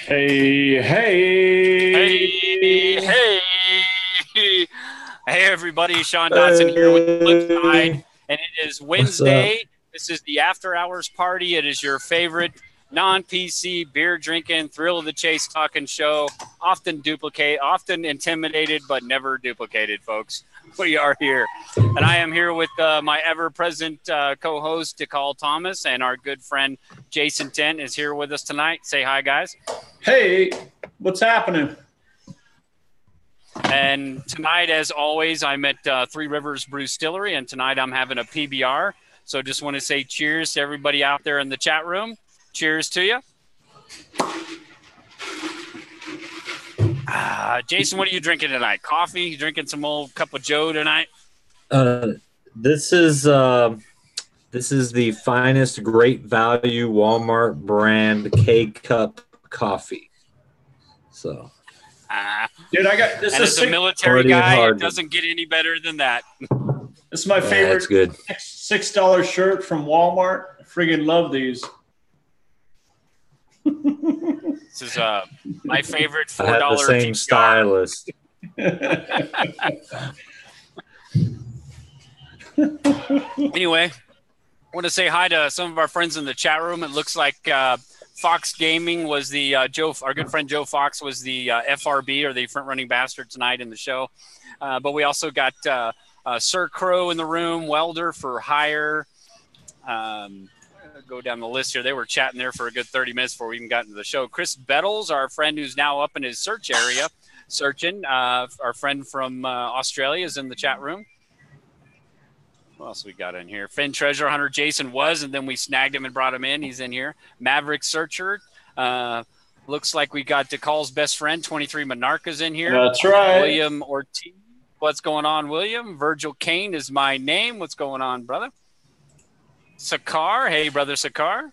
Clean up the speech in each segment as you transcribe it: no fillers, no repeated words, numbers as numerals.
Hey, Hey, hey. hey, hey, everybody. Sean Dotson here with the flip side, Hey. and it is What's up? Wednesday. This is the after hours party. It is your favorite non PC beer drinking, thrill of the chase talking show. Often intimidated, but never duplicated, folks. We are here. And I am here with my ever present co host, DeCall Thomas, and our good friend Jason Tent is here with us tonight. Say hi, guys. Hey, what's happening? And tonight, as always, I'm at Three Rivers Brew Distillery, and tonight I'm having a PBR. So just want to say cheers to everybody out there in the chat room. Cheers to you. Jason, what are you drinking tonight? Coffee? You drinking some old cup of Joe tonight? Uh, this is the finest great value Walmart brand K-Cup coffee. So, Dude, I got this. And Is as a military Party guy, hard. it doesn't get any better than that. this is my yeah, favorite it's good. $6 shirt from Walmart. I friggin' love these. This is my favorite I have the $4 same PBR. stylist. Anyway, I want to say hi to some of our friends in the chat room. It looks like Fox Gaming was the our good friend Joe Fox was the FRB, or the front running bastard, tonight in the show. But we also got Sir Crow in the room, Welder for Hire. Go down the list here. They were chatting there for a good 30 minutes before we even got into the show. Chris Bettles, our friend who's now up in his search area, searching. Our friend from Australia is in the chat room. What else we got in here? Finn Treasure Hunter Jason was, and then we snagged him and brought him in. He's in here. Maverick Searcher. Looks like we got DeCall's best friend, 23 Monarca's in here. That's right. William Ortiz. What's going on, William? Virgil Kane is my name. What's going on, brother? Sakar. Hey, brother Sakar.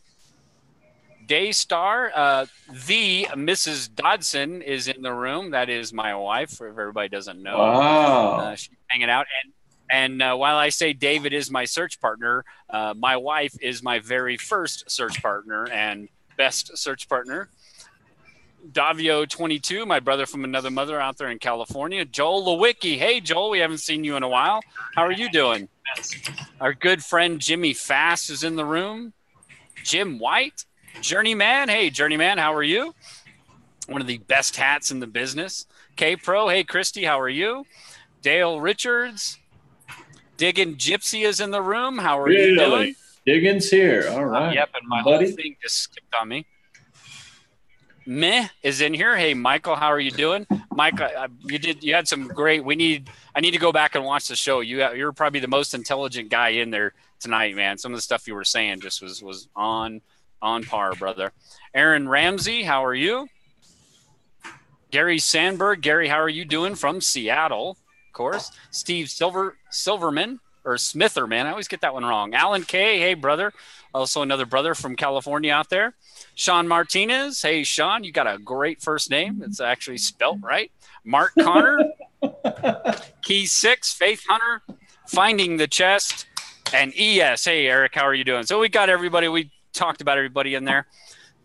Daystar. The Mrs. Dodson is in the room. That is my wife, if everybody doesn't know. Wow. She's hanging out. And while I say David is my search partner, my wife is my very first search partner and best search partner. Davio22, my brother from another mother out there in California. Joel Lewicki. Hey, Joel, we haven't seen you in a while. How are you doing? Our good friend Jimmy Fast is in the room. Jim White. Journeyman. Hey, Journeyman, how are you? One of the best hats in the business. K-Pro. Hey, Christy, how are you? Dale Richards. Diggin' Gypsy is in the room. How are you doing? Diggins here. All right. Yep, and my buddy. whole thing just skipped on me. Meh is in here. Hey, Michael, how are you doing? Michael, you had some great. I need to go back and watch the show. You're probably the most intelligent guy in there tonight, man. Some of the stuff you were saying just was on par, brother. Aaron Ramsey, how are you? Gary Sandberg. Gary, how are you doing from Seattle? Course. Steve Silverman or Smitherman. I always get that one wrong. Alan K. Hey, brother. Also another brother from California out there. Sean Martinez. Hey, Sean, you got a great first name. It's actually spelt right. Mark Connor. Key 6. Faith Hunter. Finding the Chest. And ES. Hey, Eric, how are you doing? So we got everybody. We talked about everybody in there.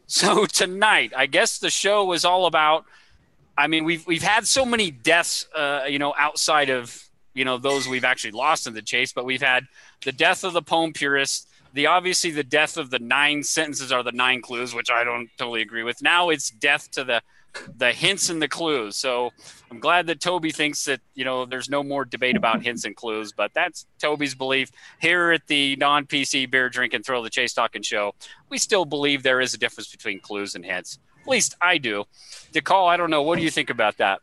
So tonight, I guess the show was all about, I mean, we've had so many deaths, outside of, those we've actually lost in the chase, but we've had the death of the poem purist, obviously the death of the 9 sentences or the 9 clues, which I don't totally agree with. Now it's death to the hints and the clues. So I'm glad that Toby thinks that, there's no more debate about hints and clues, but that's Toby's belief. Here at the non-PC beer drinking, thrill of the chase talking show, we still believe there is a difference between clues and hints. At least I do. DeCall, I don't know. What do you think about that?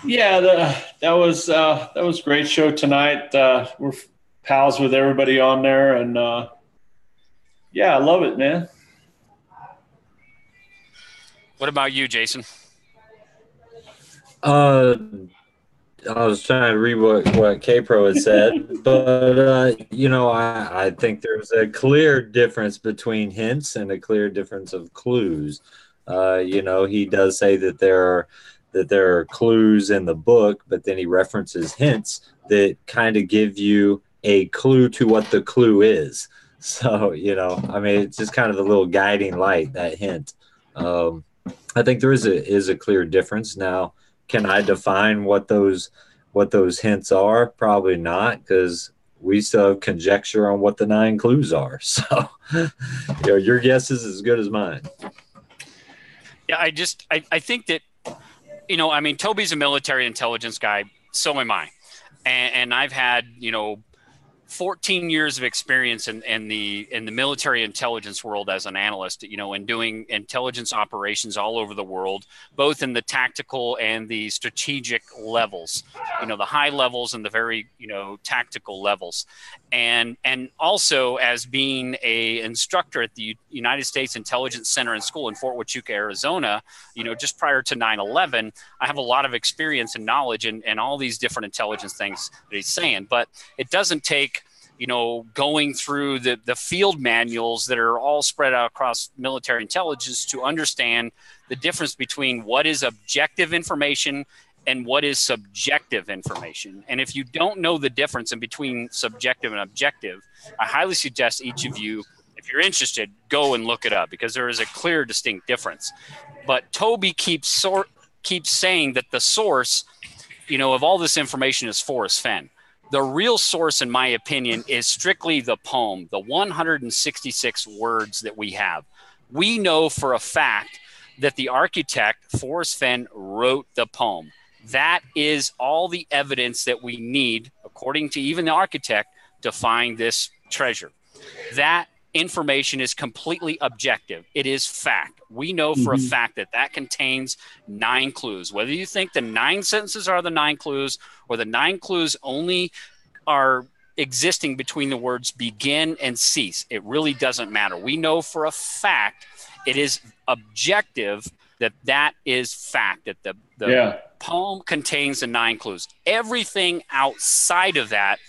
Yeah, that was a great show tonight. We're pals with everybody on there, and yeah, I love it, man. What about you, Jason? I was trying to read what K-Pro had said, but I think there's a clear difference between hints and a clear difference of clues. He does say that there are clues in the book, but then he references hints that kind of give you a clue to what the clue is. So, I mean, it's just kind of the little guiding light, that hint. I think there is a clear difference. Now, can I define what those hints are? Probably not, because we still have conjecture on what the 9 clues are. So, your guess is as good as mine. Yeah, I think that, I mean, Toby's a military intelligence guy. So am I. And I've had, 14 years of experience in the military intelligence world as an analyst, and doing intelligence operations all over the world, both in the tactical and the strategic levels, the high levels and the very, tactical levels. And also as being a instructor at the United States Intelligence Center and School in Fort Huachuca, Arizona, just prior to 9/11, I have a lot of experience and knowledge in all these different intelligence things that he's saying. But it doesn't take, going through the field manuals that are all spread out across military intelligence to understand the difference between what is objective information and what is subjective information. And if you don't know the difference in between subjective and objective, I highly suggest each of you, if you're interested, go and look it up, because there is a clear, distinct difference. But Toby keeps saying that the source, of all this information is Forrest Fenn. The real source, in my opinion, is strictly the poem, the 166 words that we have. We know for a fact that the architect, Forrest Fenn, wrote the poem. That is all the evidence that we need, according to even the architect, to find this treasure. That information is completely objective. It is fact. We know for a fact that contains 9 clues. Whether you think the 9 sentences are the 9 clues, or the 9 clues only are existing between the words begin and cease, it really doesn't matter. We know for a fact it is objective, that is fact, that the poem contains the 9 clues. Everything outside of that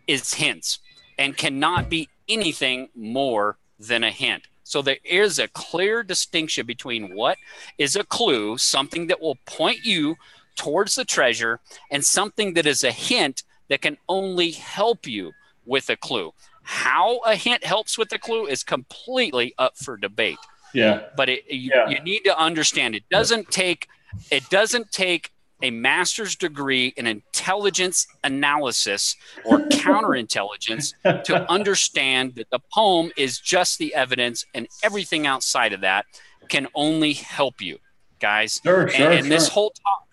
is hints and cannot be anything more than a hint. So there is a clear distinction between what is a clue, something that will point you towards the treasure, and something that is a hint that can only help you with a clue. How a hint helps with the clue is completely up for debate. Yeah. But you need to understand, it doesn't take a master's degree in intelligence analysis or counterintelligence to understand that the poem is just the evidence, and everything outside of that can only help you, guys. Sure. This whole talk,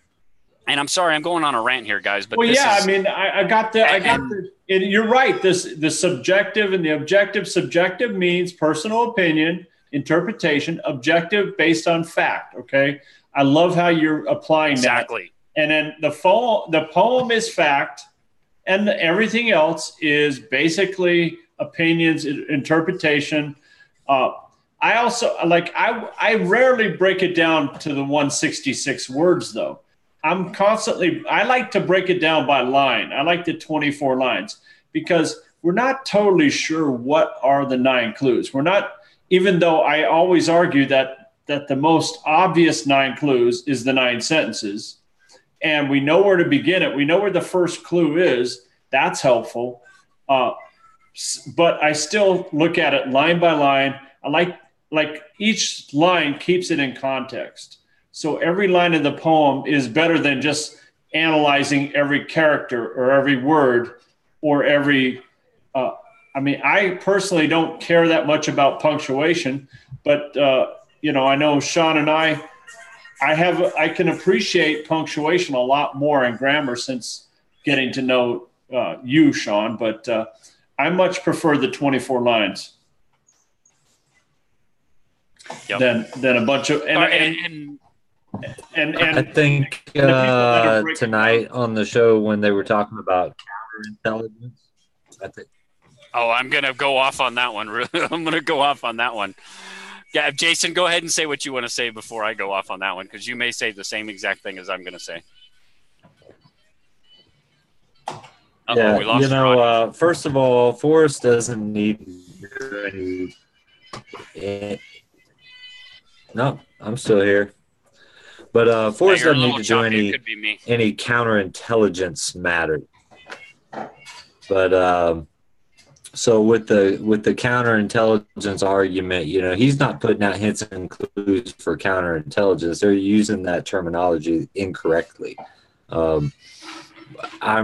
and I'm sorry, I'm going on a rant here, guys. But I got the. You're right. The subjective and the objective. Subjective means personal opinion, interpretation. Objective based on fact. Okay. I love how you're applying exactly. that. And then the poem is fact, and everything else is basically opinions, interpretation. I also I rarely break it down to the 166 words though. I like to break it down by line. I like the 24 lines, because we're not totally sure what are the 9 clues. We're not, even though I always argue that the most obvious 9 clues is the 9 sentences. And we know where to begin it. We know where the first clue is. That's helpful. But I still look at it line by line. I like each line keeps it in context. So every line of the poem is better than just analyzing every character or every word or every I personally don't care that much about punctuation, but I know Sean and I can appreciate punctuation a lot more in grammar since getting to know you, Sean, but I much prefer the 24 lines than a bunch of and I think tonight on the show when they were talking about counterintelligence, I'm gonna go off on that one. I'm gonna go off on that one. Yeah, Jason, go ahead and say what you want to say before I go off on that one, because you may say the same exact thing as I'm going to say. We lost first of all, Forrest doesn't need any. No, I'm still here. But Forrest doesn't need to do any counterintelligence matter. But So with the counterintelligence argument, he's not putting out hints and clues for counterintelligence. They're using that terminology incorrectly. I'm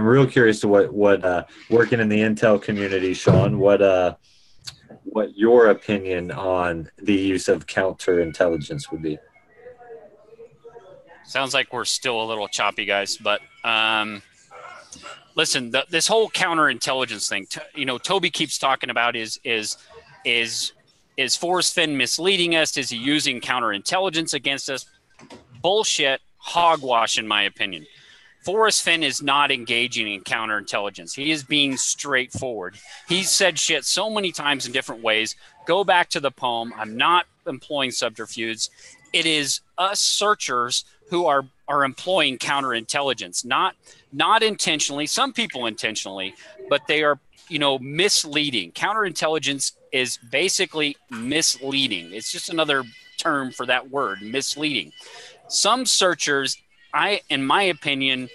real curious to what working in the intel community, Sean, what your opinion on the use of counterintelligence would be. Sounds like we're still a little choppy, guys, but listen, this whole counterintelligence thing, Toby keeps talking about is Forrest Fenn misleading us? Is he using counterintelligence against us? Bullshit, hogwash, in my opinion. Forrest Fenn is not engaging in counterintelligence. He is being straightforward. He's said shit so many times in different ways. Go back to the poem. I'm not employing subterfuge. It is us searchers who are employing counterintelligence, not intentionally. Some people intentionally, but they are, misleading. Counterintelligence is basically misleading. It's just another term for that word, misleading. Some searchers, in my opinion,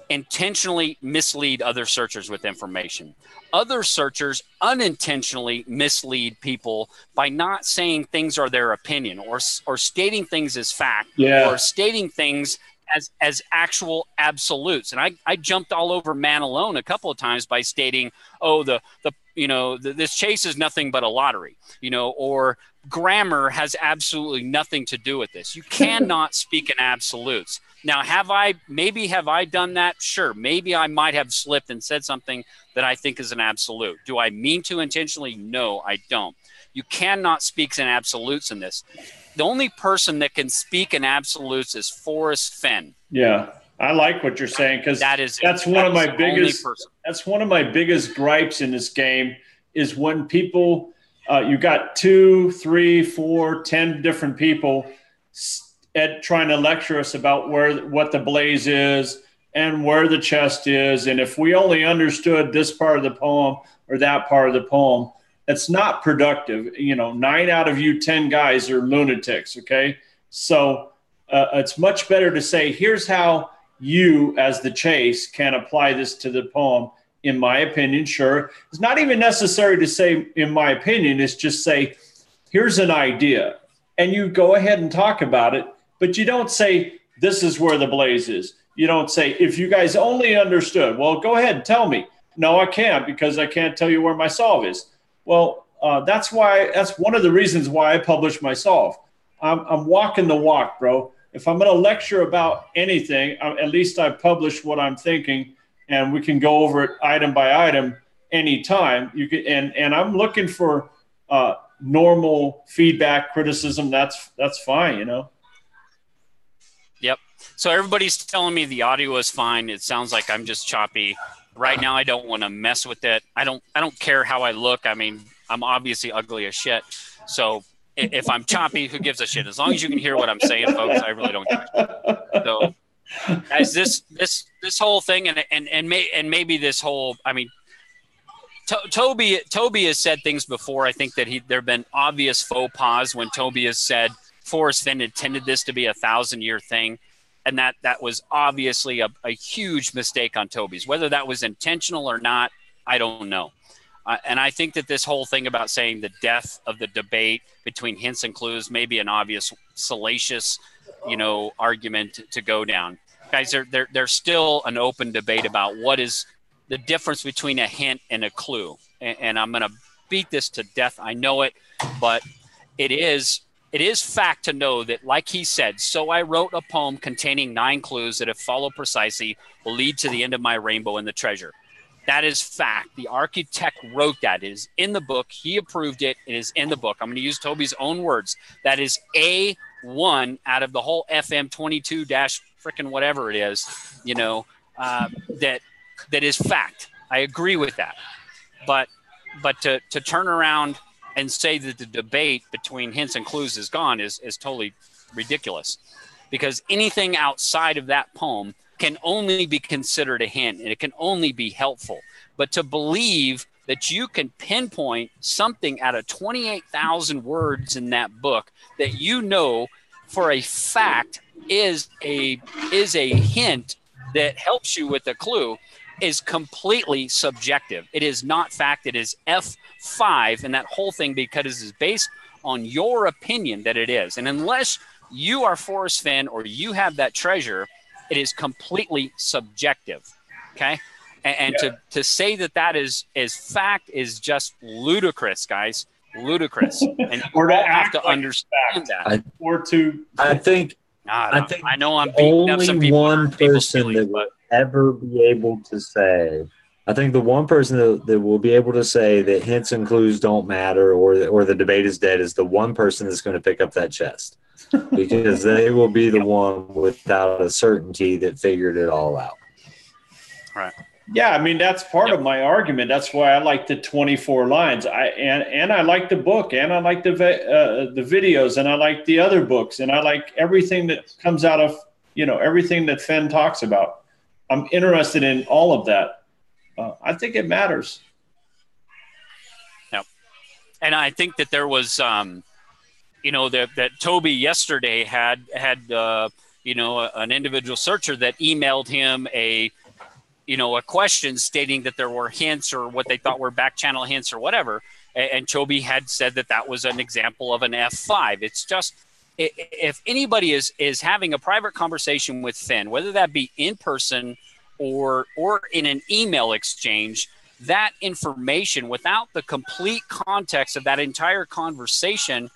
intentionally mislead other searchers with information. Other searchers unintentionally mislead people by not saying things are their opinion or stating things as fact or stating things as actual absolutes. And I jumped all over Man Alone a couple of times by stating, this chase is nothing but a lottery, or grammar has absolutely nothing to do with this. You cannot speak in absolutes. Now, have I done that? Sure. Maybe I might have slipped and said something that I think is an absolute. Do I mean to intentionally? No, I don't. You cannot speak in absolutes in this. The only person that can speak in absolutes is Forrest Fenn. Yeah, I like what you're saying, because that's one of my biggest gripes in this game is when people you got 2, 3, 4, 10 different people trying to lecture us about what the blaze is and where the chest is, and if we only understood this part of the poem or that part of the poem. It's not productive. 9 out of you 10 guys are lunatics. Okay. So it's much better to say, here's how you as the chase can apply this to the poem. In my opinion, sure. It's not even necessary to say, in my opinion, it's just say, here's an idea. And you go ahead and talk about it, but you don't say, this is where the blaze is. You don't say, if you guys only understood, well, go ahead and tell me. No, I can't, because I can't tell you where my solve is. Well, that's one of the reasons why I publish my solve. I'm walking the walk, bro. If I'm going to lecture about anything, at least I publish what I'm thinking, and we can go over it item by item anytime. You can, and I'm looking for normal feedback, criticism. That's fine, Yep. So everybody's telling me the audio is fine. It sounds like I'm just choppy. Right now, I don't want to mess with it. I don't care how I look. I mean, I'm obviously ugly as shit. So if I'm choppy, who gives a shit? As long as you can hear what I'm saying, folks, I really don't give a shit. So as this whole thing and maybe this whole, I mean, Toby has said things before. I think that there have been obvious faux pas when Toby has said Forrest Fenn intended this to be a 1,000-year thing. And that was obviously a huge mistake on Toby's. Whether that was intentional or not, I don't know. And I think that this whole thing about saying the death of the debate between hints and clues may be an obvious, salacious, argument to go down. Guys, there's still an open debate about what is the difference between a hint and a clue. And I'm going to beat this to death. I know it, but it is fact to know that, like he said, so I wrote a poem containing 9 clues that, if followed precisely, will lead to the end of my rainbow and the treasure. That is fact. The architect wrote that. It is in the book. He approved it. It is in the book. I'm going to use Toby's own words. That is A1 out of the whole FM 22 dash frickin' whatever it is, that is fact. I agree with that. But to turn around and say that the debate between hints and clues is gone is totally ridiculous, because anything outside of that poem can only be considered a hint, and it can only be helpful. But to believe that you can pinpoint something out of 28,000 words in that book that for a fact is a hint that helps you with a clue, is completely subjective. It is not fact. It is F5, and that whole thing, because it's based on your opinion that it is. And unless you are Forrest Fenn or you have that treasure, it is completely subjective. Okay. And to say that is fact is just ludicrous, guys. Ludicrous. And you all have to understand that. I think I know I'm beating up some people. One person that will ever be able to say, I think the one person that will be able to say that hints and clues don't matter or the debate is dead is the one person that's going to pick up that chest, because they will be the one without a certainty that figured it all out. Right. Yeah, I mean, that's part of my argument. That's why I like the 24 lines. And I like the book, and I like the videos, and I like the other books, and I like everything that comes out of, everything that Fenn talks about. I'm interested in all of that. I think it matters. Yep. And I think that there was, that Toby yesterday had an individual searcher that emailed him a question stating that there were hints or what they thought were back channel hints or whatever. And Toby had said that was an example of an F5. It's just, if anybody is having a private conversation with Fenn, whether that be in person or in an email exchange, that information without the complete context of that entire conversation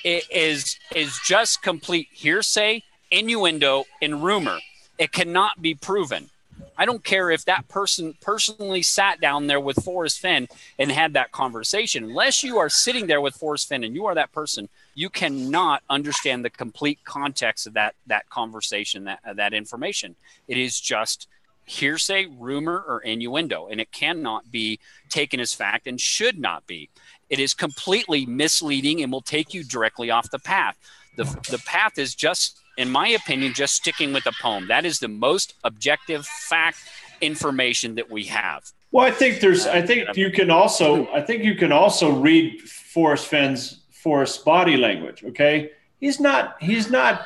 is just complete hearsay, innuendo, and rumor. It cannot be proven. I don't care if that person personally sat down there with Forrest Fenn and had that conversation. Unless you are sitting there with Forrest Fenn and you are that person, you cannot understand the complete context of that conversation, that information. It is just hearsay, rumor, or innuendo, and it cannot be taken as fact and should not be. It is completely misleading and will take you directly off the path. The path is just, in my opinion, just sticking with the poem. That is the most objective fact information that we have. Well, I think you can also read Forrest's body language. Okay. He's not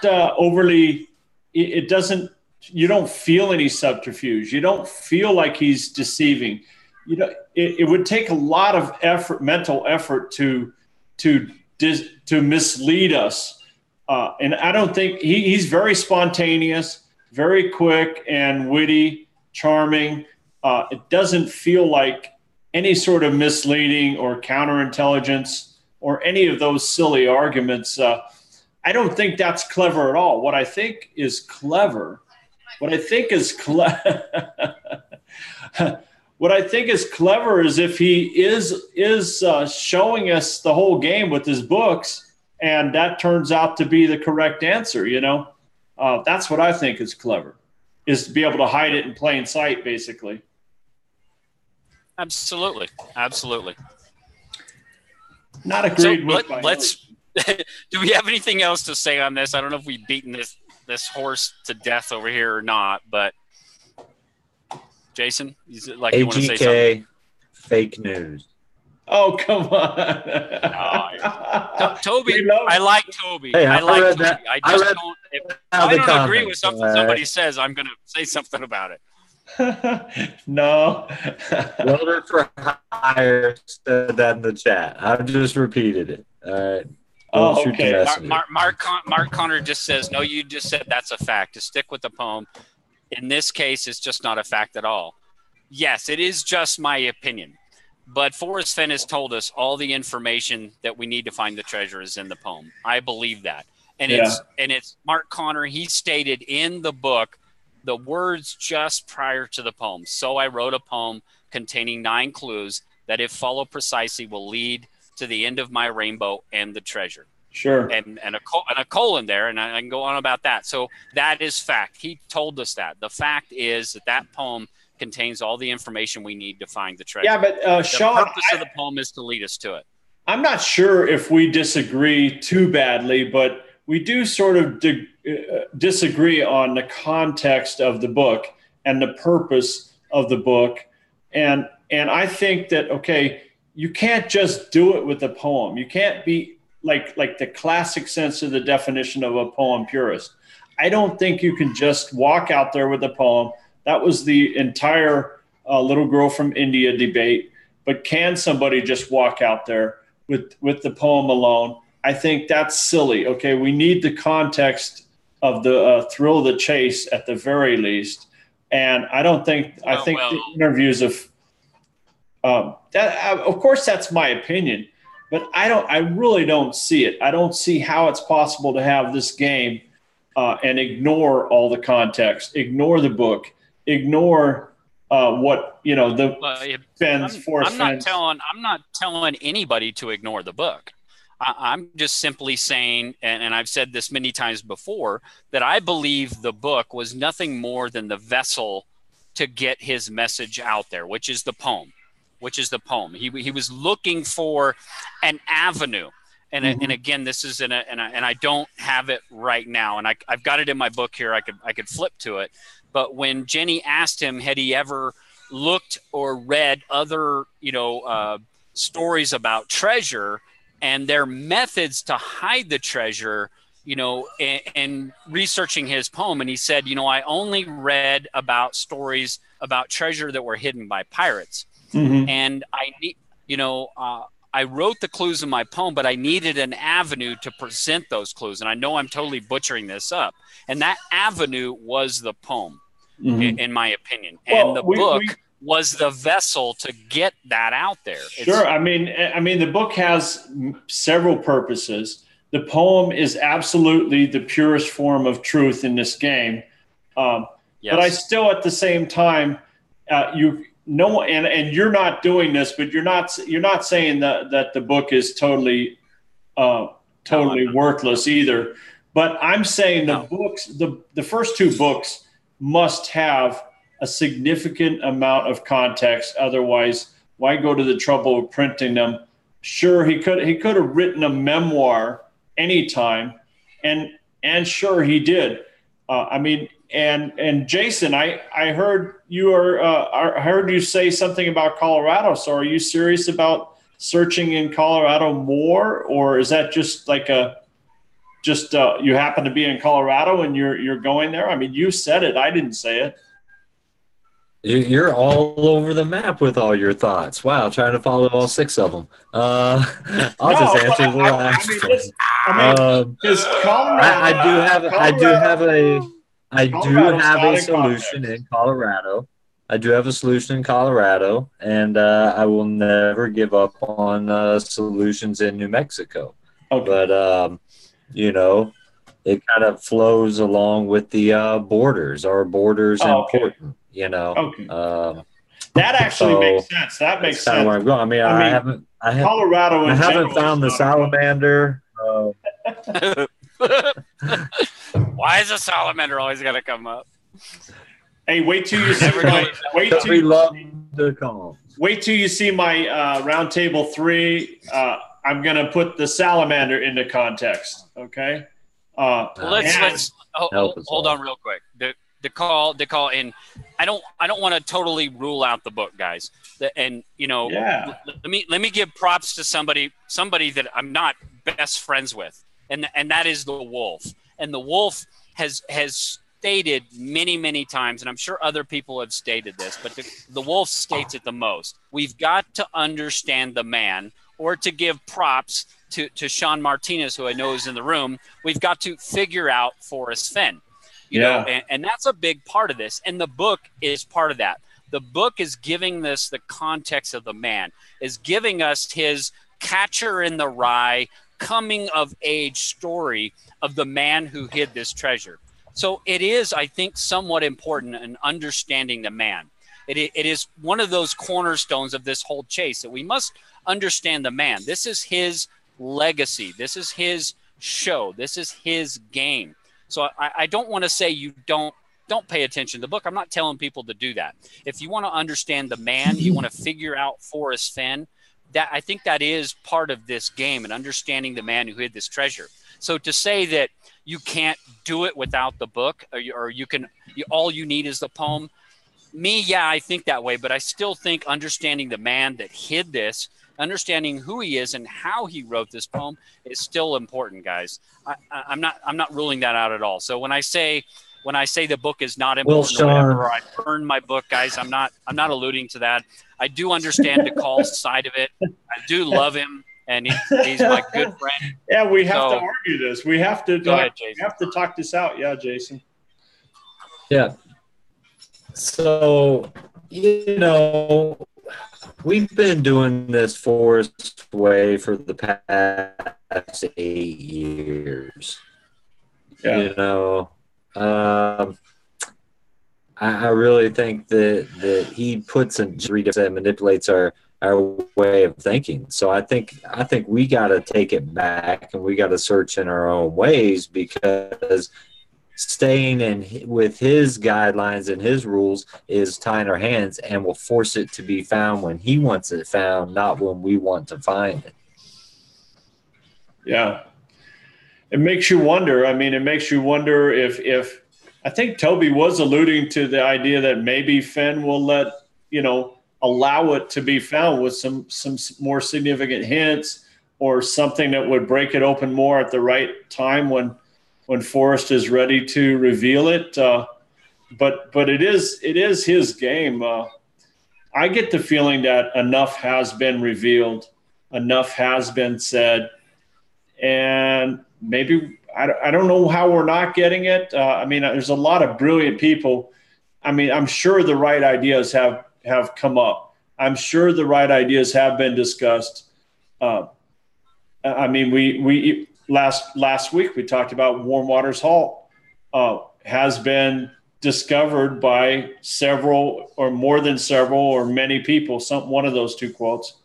overly, you don't feel any subterfuge. You don't feel like he's deceiving. It would take a lot of effort, mental effort to mislead us. And I don't think he's very spontaneous, very quick and witty, charming. It doesn't feel like any sort of misleading or counterintelligence or any of those silly arguments. I don't think that's clever at all. What I think is clever is if he is showing us the whole game with his books, and that turns out to be the correct answer. That's what I think is clever, is to be able to hide it in plain sight, basically. Absolutely. Not agreed with. Let's. Do we have anything else to say on this? I don't know if we've beaten this horse to death over here or not, but Jason, you want to say something? Fake news. Oh, come on. Toby, I like Toby. Hey, I like Toby. that. I just don't. If I don't agree with something somebody says, I'm going to say something about it. No. Welder for Hire said that in the chat. I just repeated it. All right. Okay. Mark Connor just says, no, you just said that's a fact. To stick with the poem. In this case, it's just not a fact at all. Yes, it is just my opinion. But Forrest Fenn has told us all the information that we need to find the treasure is in the poem. I believe that. And it's Mark Connor. He stated in the book the words just prior to the poem. So I wrote a poem containing 9 clues that, if followed precisely, will lead to the end of my rainbow and the treasure. Sure. And a colon there, and I can go on about that. So that is fact. He told us that. The fact is that poem contains all the information we need to find the treasure. Yeah, but Sean, the purpose of the poem is to lead us to it. I'm not sure if we disagree too badly, but we do sort of disagree on the context of the book and the purpose of the book. And I think that, okay, you can't just do it with a poem. You can't be like the classic sense of the definition of a poem purist. I don't think you can just walk out there with a poem, That was the entire little girl from India debate. But can somebody just walk out there with the poem alone? I think that's silly. Okay, we need the context of the thrill of the chase at the very least. And I don't think I think the interviews of of course that's my opinion, but I really don't see it. I don't see how it's possible to have this game and ignore all the context, ignore the book, ignore what Forrest Fenn. I'm not telling anybody to ignore the book. I'm just simply saying, and I've said this many times before, that I believe the book was nothing more than the vessel to get his message out there, which is the poem. He was looking for an avenue. And again, this is and I don't have it right now, and I've got it in my book here. I could flip to it. But when Jenny asked him, had he ever looked or read other stories about treasure and their methods to hide the treasure, and researching his poem, and he said, I only read about stories about treasure that were hidden by pirates, and I wrote the clues in my poem, but I needed an avenue to present those clues. And I know I'm totally butchering this up. And that avenue was the poem, in my opinion. Well, and the book was the vessel to get that out there. Sure. I mean, the book has several purposes. The poem is absolutely the purest form of truth in this game. Yes. But I still, at the same time, and you're not doing this, but you're not saying that the book is totally worthless either. But I'm saying the books, the first two books must have a significant amount of context. Otherwise, why go to the trouble of printing them? Sure, he could have written a memoir anytime, and sure he did. And Jason, I heard I heard you say something about Colorado. So are you serious about searching in Colorado more, or is that just like you happen to be in Colorado and you're going there? I mean, you said it. I didn't say it. You're all over the map with all your thoughts. Wow, trying to follow all 6 of them. I'll just answer the last one. Because Colorado, I do have a solution in Colorado. I do have a solution in Colorado, and I will never give up on solutions in New Mexico. Okay. But it kind of flows along with the borders. Our borders important. Okay. That actually makes sense. That makes sense. Where I'm going. I haven't found the salamander. Why is a salamander always got to come up? Hey, wait till you see my round table 3. I'm gonna put the salamander into context. Okay. Let's hold on real quick. The call in. I don't want to totally rule out the book, guys. Let me give props to somebody that I'm not best friends with, and that is the Wolf. And the Wolf has stated many times, and I'm sure other people have stated this, but the Wolf states it the most. We've got to understand the man, or to give props to Sean Martinez, who I know is in the room. We've got to figure out Forrest Fenn. And that's a big part of this. And the book is part of that. The book is giving this the context of the man, is giving us his Catcher in the Rye, coming of age story of the man who hid this treasure. So it is, I think, somewhat important in understanding the man. It is one of those cornerstones of this whole chase, that we must understand the man. This is his legacy. This is his show. This is his game. So I don't want to say you don't pay attention to the book. I'm not telling people to do that. If you want to understand the man, you want to figure out Forrest Fenn, that I think that is part of this game, and understanding the man who hid this treasure. So to say that you can't do it without the book, or all you need is the poem, I think that way, but I still think understanding the man that hid this, understanding who he is and how he wrote this poem, is still important, guys. I'm not ruling that out at all. So when I say, when I say the book is not Well, important or whatever, Sean, or I burned my book, guys, I'm not alluding to that. I do understand the call side of it. I do love him, and he's my good friend. Yeah, we have to So- argue this. We have to Go ahead, we Jason. have to talk this out. Yeah, Jason. yeah. So, you know, we've been doing this Forrest way for the past 8 years. Yeah. You know, I really think that he puts in that manipulates our way of thinking. So I think we got to take it back and we got to search in our own ways, because staying in with his guidelines and his rules is tying our hands, and will force it to be found when he wants it found, not when we want to find it. Yeah. It makes you wonder. I mean, it makes you wonder if I think Toby was alluding to the idea that maybe Fenn will allow it to be found with some more significant hints, or something that would break it open more at the right time when Forrest is ready to reveal it. But it is his game. I get the feeling that enough has been revealed, enough has been said, and maybe I don't know how we're not getting it. I mean, there's a lot of brilliant people. I mean, I'm sure the right ideas have come up. I'm sure the right ideas have been discussed. I mean, we last week we talked about Warm Waters Halt has been discovered by several, or more than several, or many people. One of those two quotes.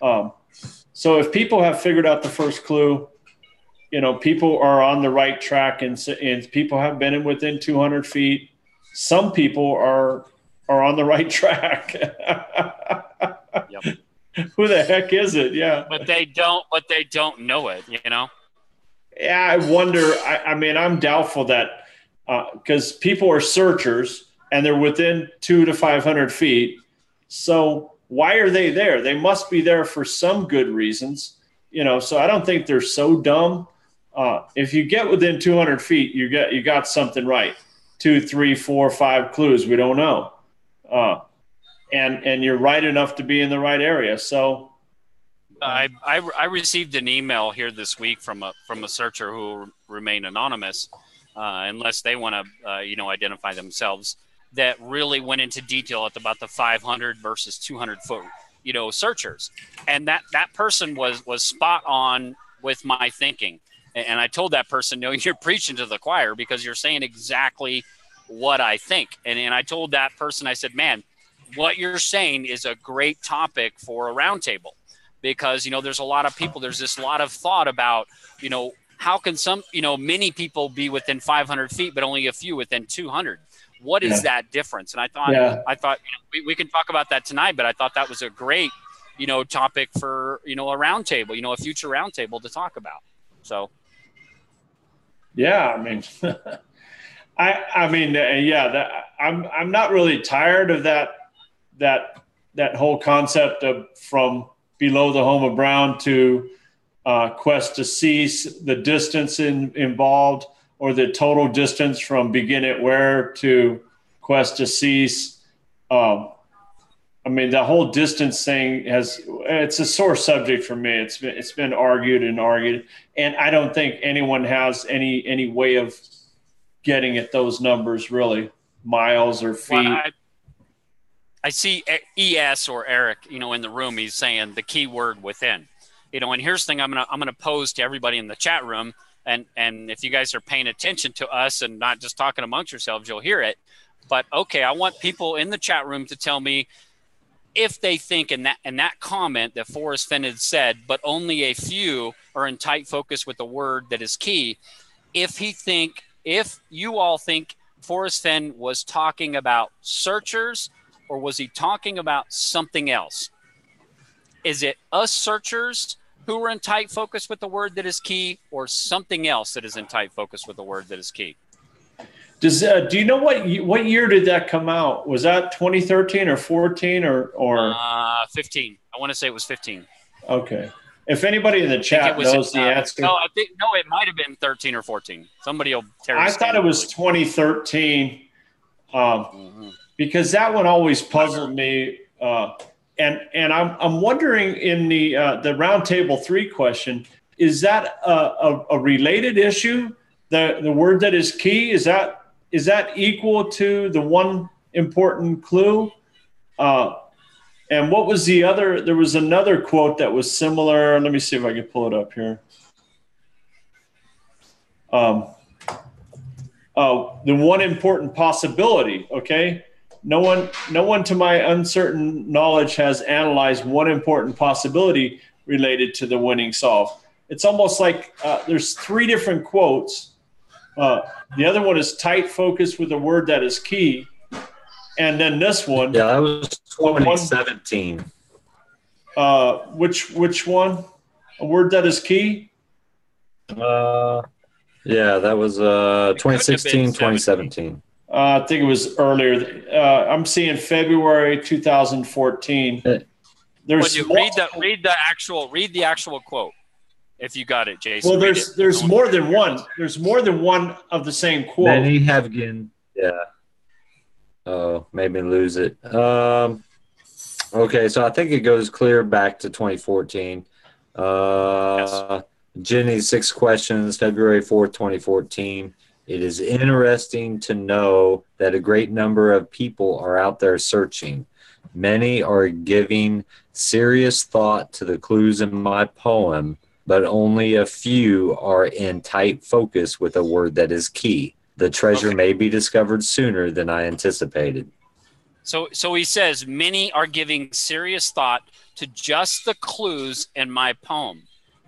So if people have figured out the first clue, people are on the right track, and people have been within 200 feet. Some people are on the right track. Yep. Who the heck is it? Yeah. But they don't know it, Yeah, I wonder. I mean, I'm doubtful that, because people are searchers and they're within 200 to 500 feet. So why are they there? They must be there for some good reasons, So I don't think they're so dumb. If you get within 200 feet, you got something right. 2, 3, 4, 5 clues we don't know, and you're right enough to be in the right area. So I received an email here this week from a searcher who will remain anonymous, unless they want to identify themselves, that really went into detail about the 500 versus 200 foot searchers, and that person was spot on with my thinking. And I told that person, no, you're preaching to the choir, because you're saying exactly what I think. And I told that person, I said, man, what you're saying is a great topic for a roundtable, because, there's a lot of people, there's this lot of thought about, how can some, many people be within 500 feet, but only a few within 200? What is that difference? And I thought, we can talk about that tonight, but I thought that was a great, topic for, a roundtable, a future roundtable to talk about. So. Yeah, I mean, I'm not really tired of that whole concept of from below the home of Brown to quest to cease, the distance involved, or the total distance from begin at where to quest to cease. I mean, the whole distance thing it's a sore subject for me. It's been argued, and I don't think anyone has any way of getting at those numbers, really, miles or feet. Well, I see ES or Eric, in the room. He's saying the key word within, and here's the thing I'm gonna pose to everybody in the chat room, and if you guys are paying attention to us and not just talking amongst yourselves, you'll hear it. But okay, I want people in the chat room to tell me if they think in that comment that Forrest Fenn had said, but only a few are in tight focus with the word that is key. If you all think Forrest Fenn was talking about searchers, or was he talking about something else? Is it us searchers who are in tight focus with the word that is key, or something else that is in tight focus with the word that is key? Do you know what year did that come out? Was that 2013 or 14 or 15? I want to say it was 15. Okay. If anybody in the chat knows the answer. No, it might have been 13 or 14. Somebody will tear. I thought it was 2013 because that one always puzzled me. And I'm wondering in the roundtable 3 question, is that a related issue? The word that is key, is that equal to the one important clue? And what was the other? There was another quote that was similar. Let me see if I can pull it up here. The one important possibility. Okay, no one to my uncertain knowledge has analyzed one important possibility related to the winning solve. It's almost like there's 3 different quotes. The other one is tight focus with a word that is key. And then this one. Yeah, that was 2017. Which one? A word that is key? Yeah, that was 2016, 2017. I think it was earlier. I'm seeing February 2014. Read the actual quote. If you got it, Jason. Well, there's more than one. There's more than one of the same quote. Many have again. Yeah. Oh, made me lose it. Okay, so I think it goes clear back to 2014. Yes. Jenny's 6 questions, February 4th, 2014. It is interesting to know that a great number of people are out there searching. Many are giving serious thought to the clues in my poem, but only a few are in tight focus with a word that is key. The treasure may be discovered sooner than I anticipated. So he says, many are giving serious thought to just the clues in my poem,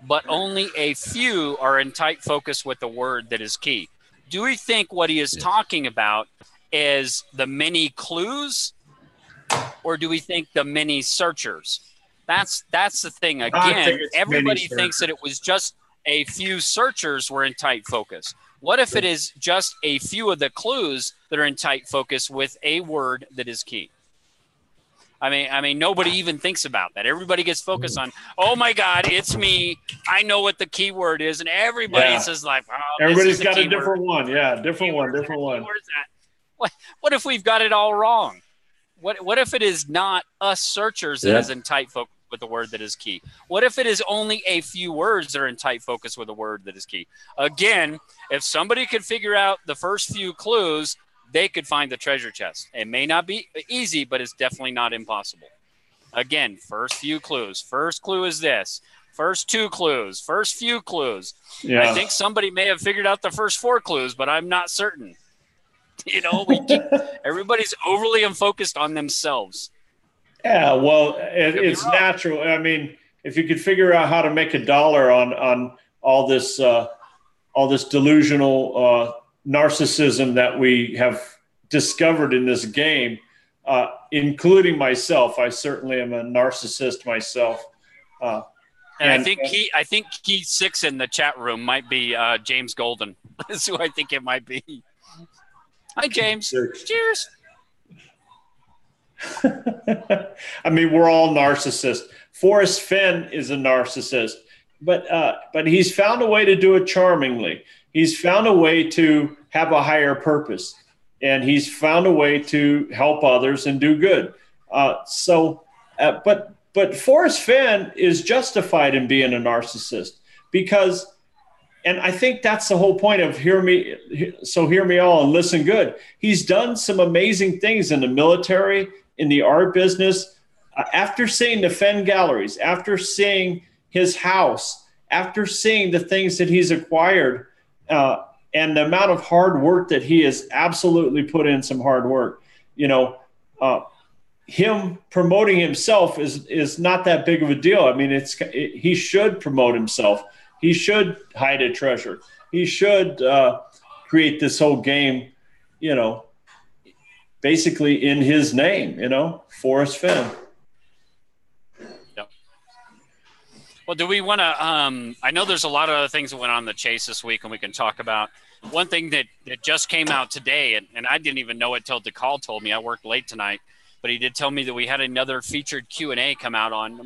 but only a few are in tight focus with the word that is key. Do we think what he is talking about is the many clues, or do we think the many searchers? That's the thing. Again, everybody thinks that it was just a few searchers were in tight focus. What if it is just a few of the clues that are in tight focus with a word that is key? I mean, nobody even thinks about that. Everybody gets focused on, oh my God, it's me. I know what the key word is, and everybody says like, oh, everybody's got a different one. Yeah, different one. What if we've got it all wrong? What if it is not us searchers that is in tight focus with the word that is key? What if it is only a few words that are in tight focus with a word that is key? Again, if somebody could figure out the first few clues, they could find the treasure chest. It may not be easy, but it's definitely not impossible. Again, first few clues. First clue is this. First 2 clues. First few clues. Yeah. I think somebody may have figured out the first 4 clues, but I'm not certain. Everybody's overly focused on themselves. Yeah, well, it's natural. I mean, if you could figure out how to make $1 on all this delusional narcissism that we have discovered in this game, including myself, I certainly am a narcissist myself. And I think key 6 in the chat room might be James Golden. That's who I think it might be. Hi, James. Cheers. I mean, we're all narcissists. Forrest Fenn is a narcissist, but he's found a way to do it charmingly. He's found a way to have a higher purpose, and he's found a way to help others and do good. But Forrest Fenn is justified in being a narcissist because, and I think that's the whole point of hear me all and listen good. He's done some amazing things in the military, in the art business. After seeing the Fenn galleries, after seeing his house, after seeing the things that he's acquired, and the amount of hard work that he has absolutely put in some hard work, him promoting himself is not that big of a deal. I mean, he should promote himself. He should hide a treasure. He should create this whole game, basically in his name, Forrest Fenn. Yep. Well, do we want to I know there's a lot of other things that went on in the chase this week and we can talk about. One thing that just came out today, and I didn't even know it till DeCall told me. I worked late tonight, but he did tell me that we had another featured Q&A come out on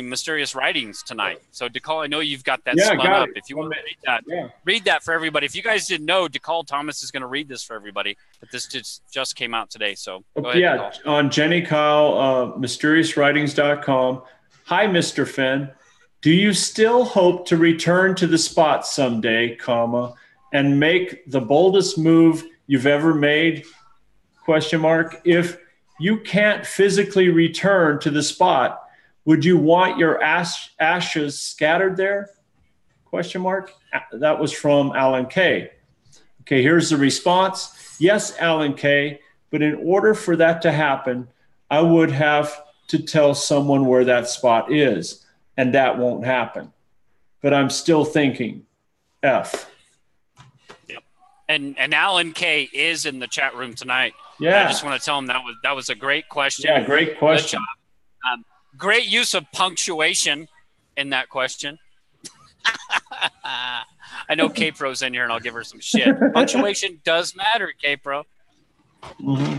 Mysterious Writings tonight. So DeCall, I know you've got that Yeah, spun got up. it. If you want to read that, read that for everybody. If you guys didn't know, DeCall Thomas is going to read this for everybody. But this just came out today. So go ahead. Yeah, DeCall. on Jenny Kyle, mysteriouswritings.com. Hi, Mr. Fenn. Do you still hope to return to the spot someday, comma, and make the boldest move you've ever made? Question mark. If you can't physically return to the spot, would you want your ashes scattered there? Question mark. That was from Alan K. Okay, here's the response. Yes, Alan K. But in order for that to happen, I would have to tell someone where that spot is. And that won't happen. But I'm still thinking, F. Yep. And Alan K is in the chat room tonight. Yeah. I just want to tell him that was a great question. Yeah, great question. Good job. Great use of punctuation in that question. I know K-Pro's in here, and I'll give her some shit. Punctuation does matter, K-Pro. Mm-hmm.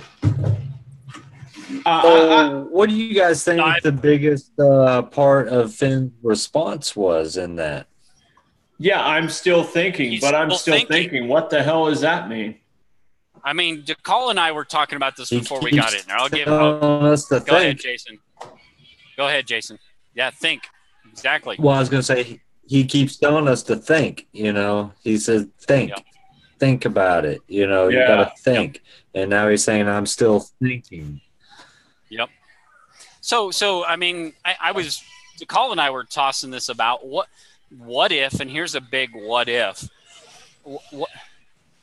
What do you guys think the biggest part of Finn's response was in that? Yeah, I'm still thinking, I'm still thinking, what the hell does that mean? I mean, DeCall and I were talking about this before we got in there. Go ahead, Jason. Go ahead, Jason. Yeah, think. Exactly. Well, I was going to say, he keeps telling us to think, you know. He says, think. Yep. Think about it. You know, you got to think. Yep. And now he's saying, I'm still thinking. Yep. So I mean, DeCall and I were tossing this about what if, and here's a big what if.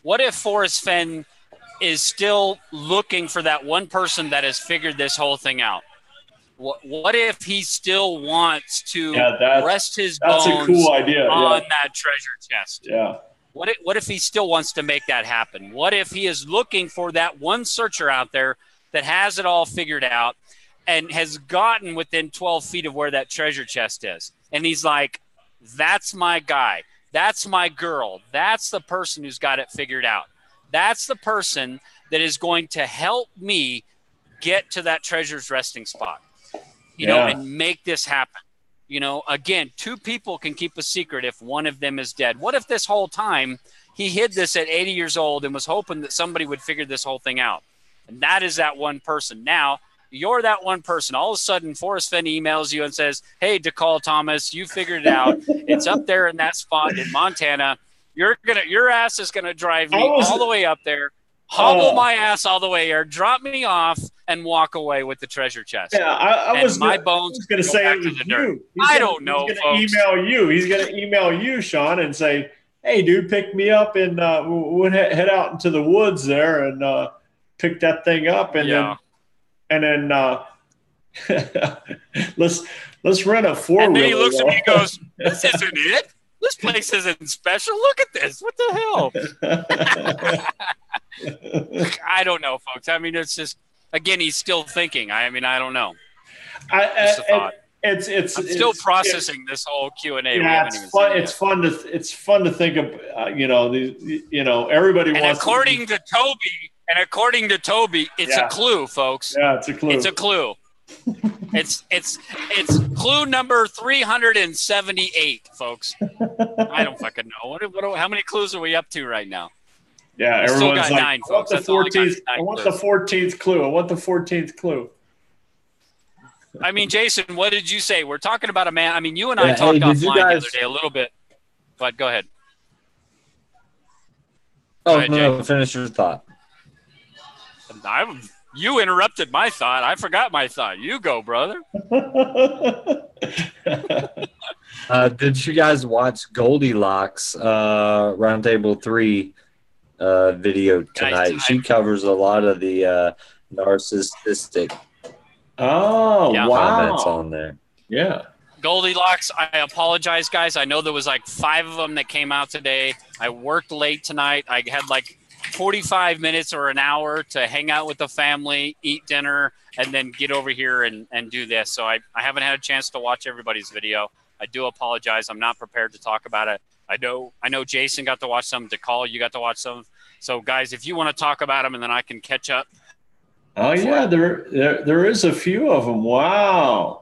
What if Forrest Fenn is still looking for that one person that has figured this whole thing out? What if he still wants to rest his bones a cool idea. on that treasure chest? Yeah. What if he still wants to make that happen? What if he is looking for that one searcher out there that has it all figured out and has gotten within 12 feet of where that treasure chest is? And he's like, that's my guy. That's my girl. That's the person who's got it figured out. That's the person that is going to help me get to that treasure's resting spot, you know, and make this happen. You know, again, two people can keep a secret if one of them is dead. What if this whole time he hid this at 80 years old and was hoping that somebody would figure this whole thing out? And that is that one person. Now, you're that one person. All of a sudden, Forrest Fenn emails you and says, hey, DeCall Thomas, you figured it out. It's up there in that spot in Montana. Your ass is going to drive me all the way up there, hobble my ass all the way there, drop me off, and walk away with the treasure chest. Yeah, I was bones going to say it was you. I don't know, folks. He's going to email you. He's going to email you, Sean, and say, hey, dude, pick me up, and we'll head out into the woods there and pick that thing up, and then let's rent a four-wheeler. And then he looks at me and goes, this isn't it. This place isn't special. Look at this. What the hell? I don't know, folks. I mean, it's just, again, he's still thinking. I mean, I don't know. Just a thought. I'm still processing this whole Q&A. Yeah, it's fun to think of. Everybody wants. According to Toby, it's a clue, folks. Yeah, it's a clue. It's a clue. It's clue number 378, folks. I don't fucking know. How many clues are we up to right now? Yeah, everyone's got like, 9, folks. I want the 14th clue. I want the 14th clue. I mean, Jason, what did you say? We're talking about a man. I mean, you and I talked offline the other day a little bit. But go ahead. Finish your thought. You interrupted my thought. I forgot my thought. You go, brother. Did you guys watch Goldilocks Roundtable 3 video tonight? She covers a lot of the narcissistic comments on there. Yeah. Goldilocks, I apologize, guys. I know there was like 5 of them that came out today. I worked late tonight. I had like 45 minutes or an hour to hang out with the family, eat dinner, and then get over here and do this. So I haven't had a chance to watch everybody's video. I do apologize. I'm not prepared to talk about it. I know Jason got to watch some. DeCall, you got to watch some. So, guys, if you want to talk about them, and then I can catch up. Oh, yeah, there is a few of them. Wow.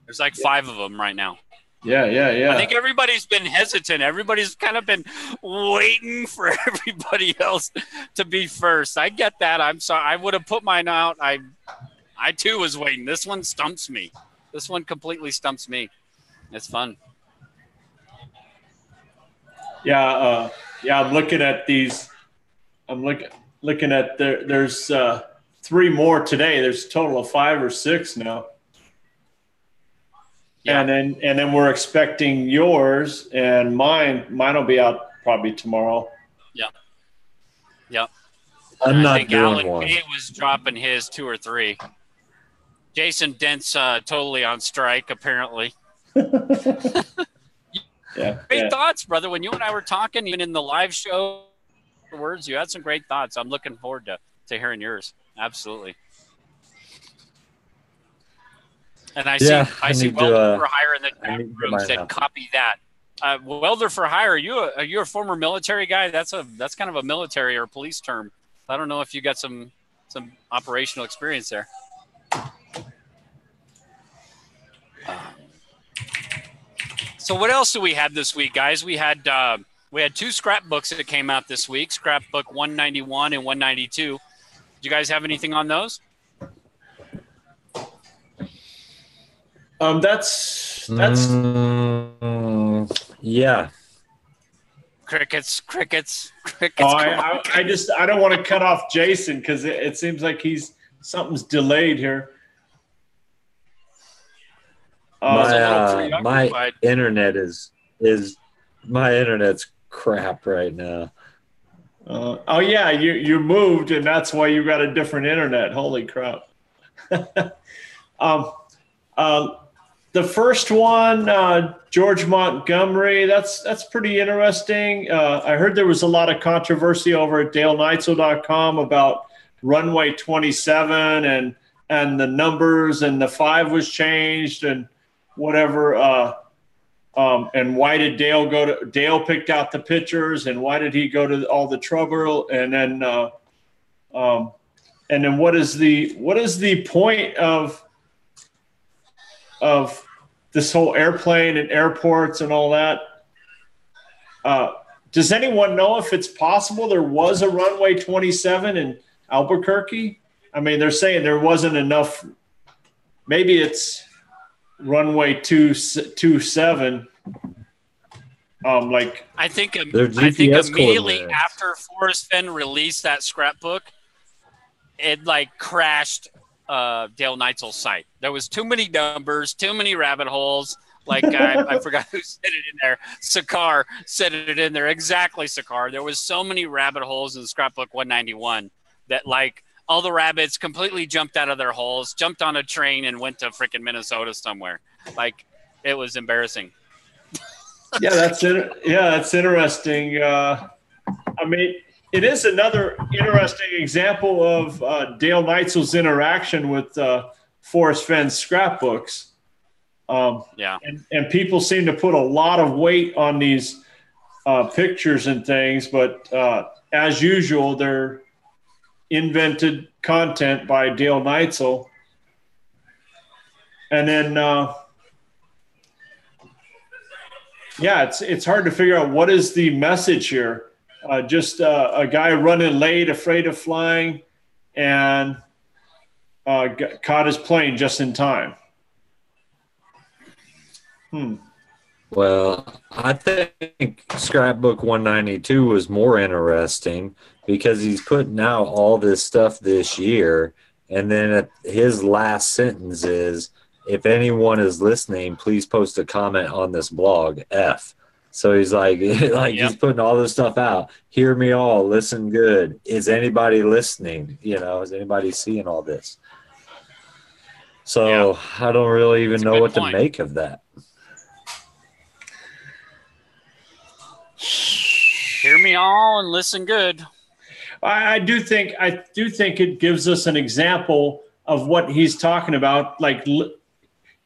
There's like 5 of them right now. Yeah. I think everybody's been hesitant. Everybody's kind of been waiting for everybody else to be first. I get that. I'm sorry. I would have put mine out. I too was waiting. This one stumps me. This one completely stumps me. It's fun. Yeah. I'm looking at these. I'm looking at there's 3 more today. There's a total of 5 or 6 now. Yeah. And then we're expecting yours, and mine will be out probably tomorrow. Yeah. I'm not I think doing Alan one. K was dropping his 2 or 3. Jason Dent's totally on strike, apparently. Great thoughts, brother. When you and I were talking, even in the live show, words, you had some great thoughts. I'm looking forward to hearing yours. Absolutely. And I see Welder for Hire in the chat room said, copy that. Welder for Hire, are you a former military guy? That's kind of a military or police term. I don't know if you got some operational experience there. So what else do we have this week, guys? We had 2 scrapbooks that came out this week, scrapbook 191 and 192. Did you guys have anything on those? That's yeah. Crickets. Oh, I don't want to cut off Jason because it seems like something's delayed here. My internet is my internet's crap right now. Oh yeah, you moved and that's why you got a different internet. Holy crap. The first one, George Montgomery, that's pretty interesting. I heard there was a lot of controversy over at DaleNeitzel.com about runway 27 and the numbers, and the 5 was changed and whatever. And why did Dale picked out the pictures, and why did he go to all the trouble? And then what is the point of this whole airplane and airports and all that? Does anyone know if it's possible there was a runway 27 in Albuquerque? I mean, they're saying there wasn't enough. Maybe it's runway 27. I think immediately after Forrest Fenn released that scrapbook, it crashed Dale Neitzel's site. There was too many numbers, too many rabbit holes. I forgot who said it in there. Sakar said it in there. Exactly, Sakar. There was so many rabbit holes in the scrapbook 191 that all the rabbits completely jumped out of their holes, jumped on a train, and went to freaking Minnesota somewhere. It was embarrassing. Yeah, that's it. Yeah, that's interesting. I mean, it is another interesting example of Dale Neitzel's interaction with Forrest Fenn's scrapbooks. And people seem to put a lot of weight on these pictures and things, but as usual, they're invented content by Dale Neitzel. And then, it's hard to figure out what is the message here. Just a guy running late, afraid of flying, and caught his plane just in time. Well, I think scrapbook 192 was more interesting because he's putting out all this stuff this year, and then at his last sentence is, if anyone is listening, please post a comment on this blog, F. So he's he's putting all this stuff out. Hear me all, listen good. Is anybody listening? Is anybody seeing all this? So I don't really even know what to make of that. Hear me all and listen good. I do think it gives us an example of what he's talking about. The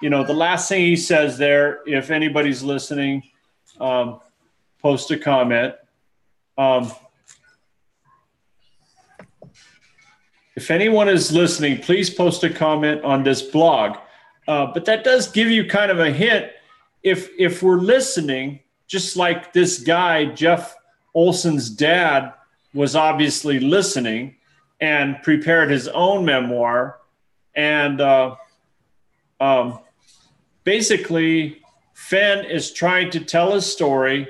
last thing he says there, if anybody's listening, post a comment. If anyone is listening, please post a comment on this blog. But that does give you kind of a hint. If we're listening, just like this guy, Jeff Olson's dad, was obviously listening and prepared his own memoir. And basically, Fenn is trying to tell his story,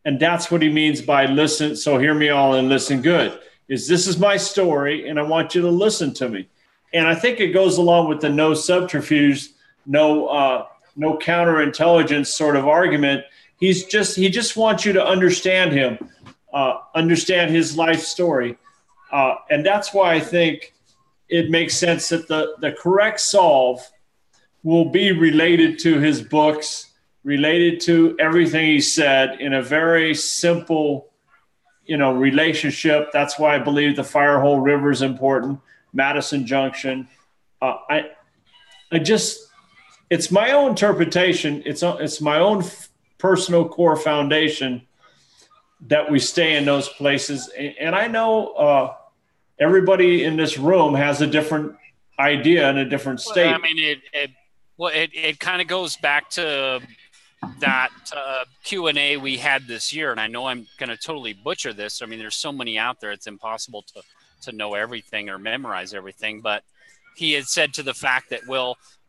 and that's what he means by listen. So hear me all and listen good. This is my story, and I want you to listen to me. And I think it goes along with the no subterfuge, no counterintelligence sort of argument. He just wants you to understand him, understand his life story. And that's why I think it makes sense that the correct solve will be related to his books, related to everything he said in a very simple, relationship. That's why I believe the Firehole River is important, Madison Junction. It's my own interpretation. It's my own personal core foundation that we stay in those places. And I know everybody in this room has a different idea and a different state. Well, I mean, it kind of goes back to that Q&A we had this year. And I know I'm going to totally butcher this. I mean, there's so many out there. It's impossible to know everything or memorize everything. But he had said to the fact that,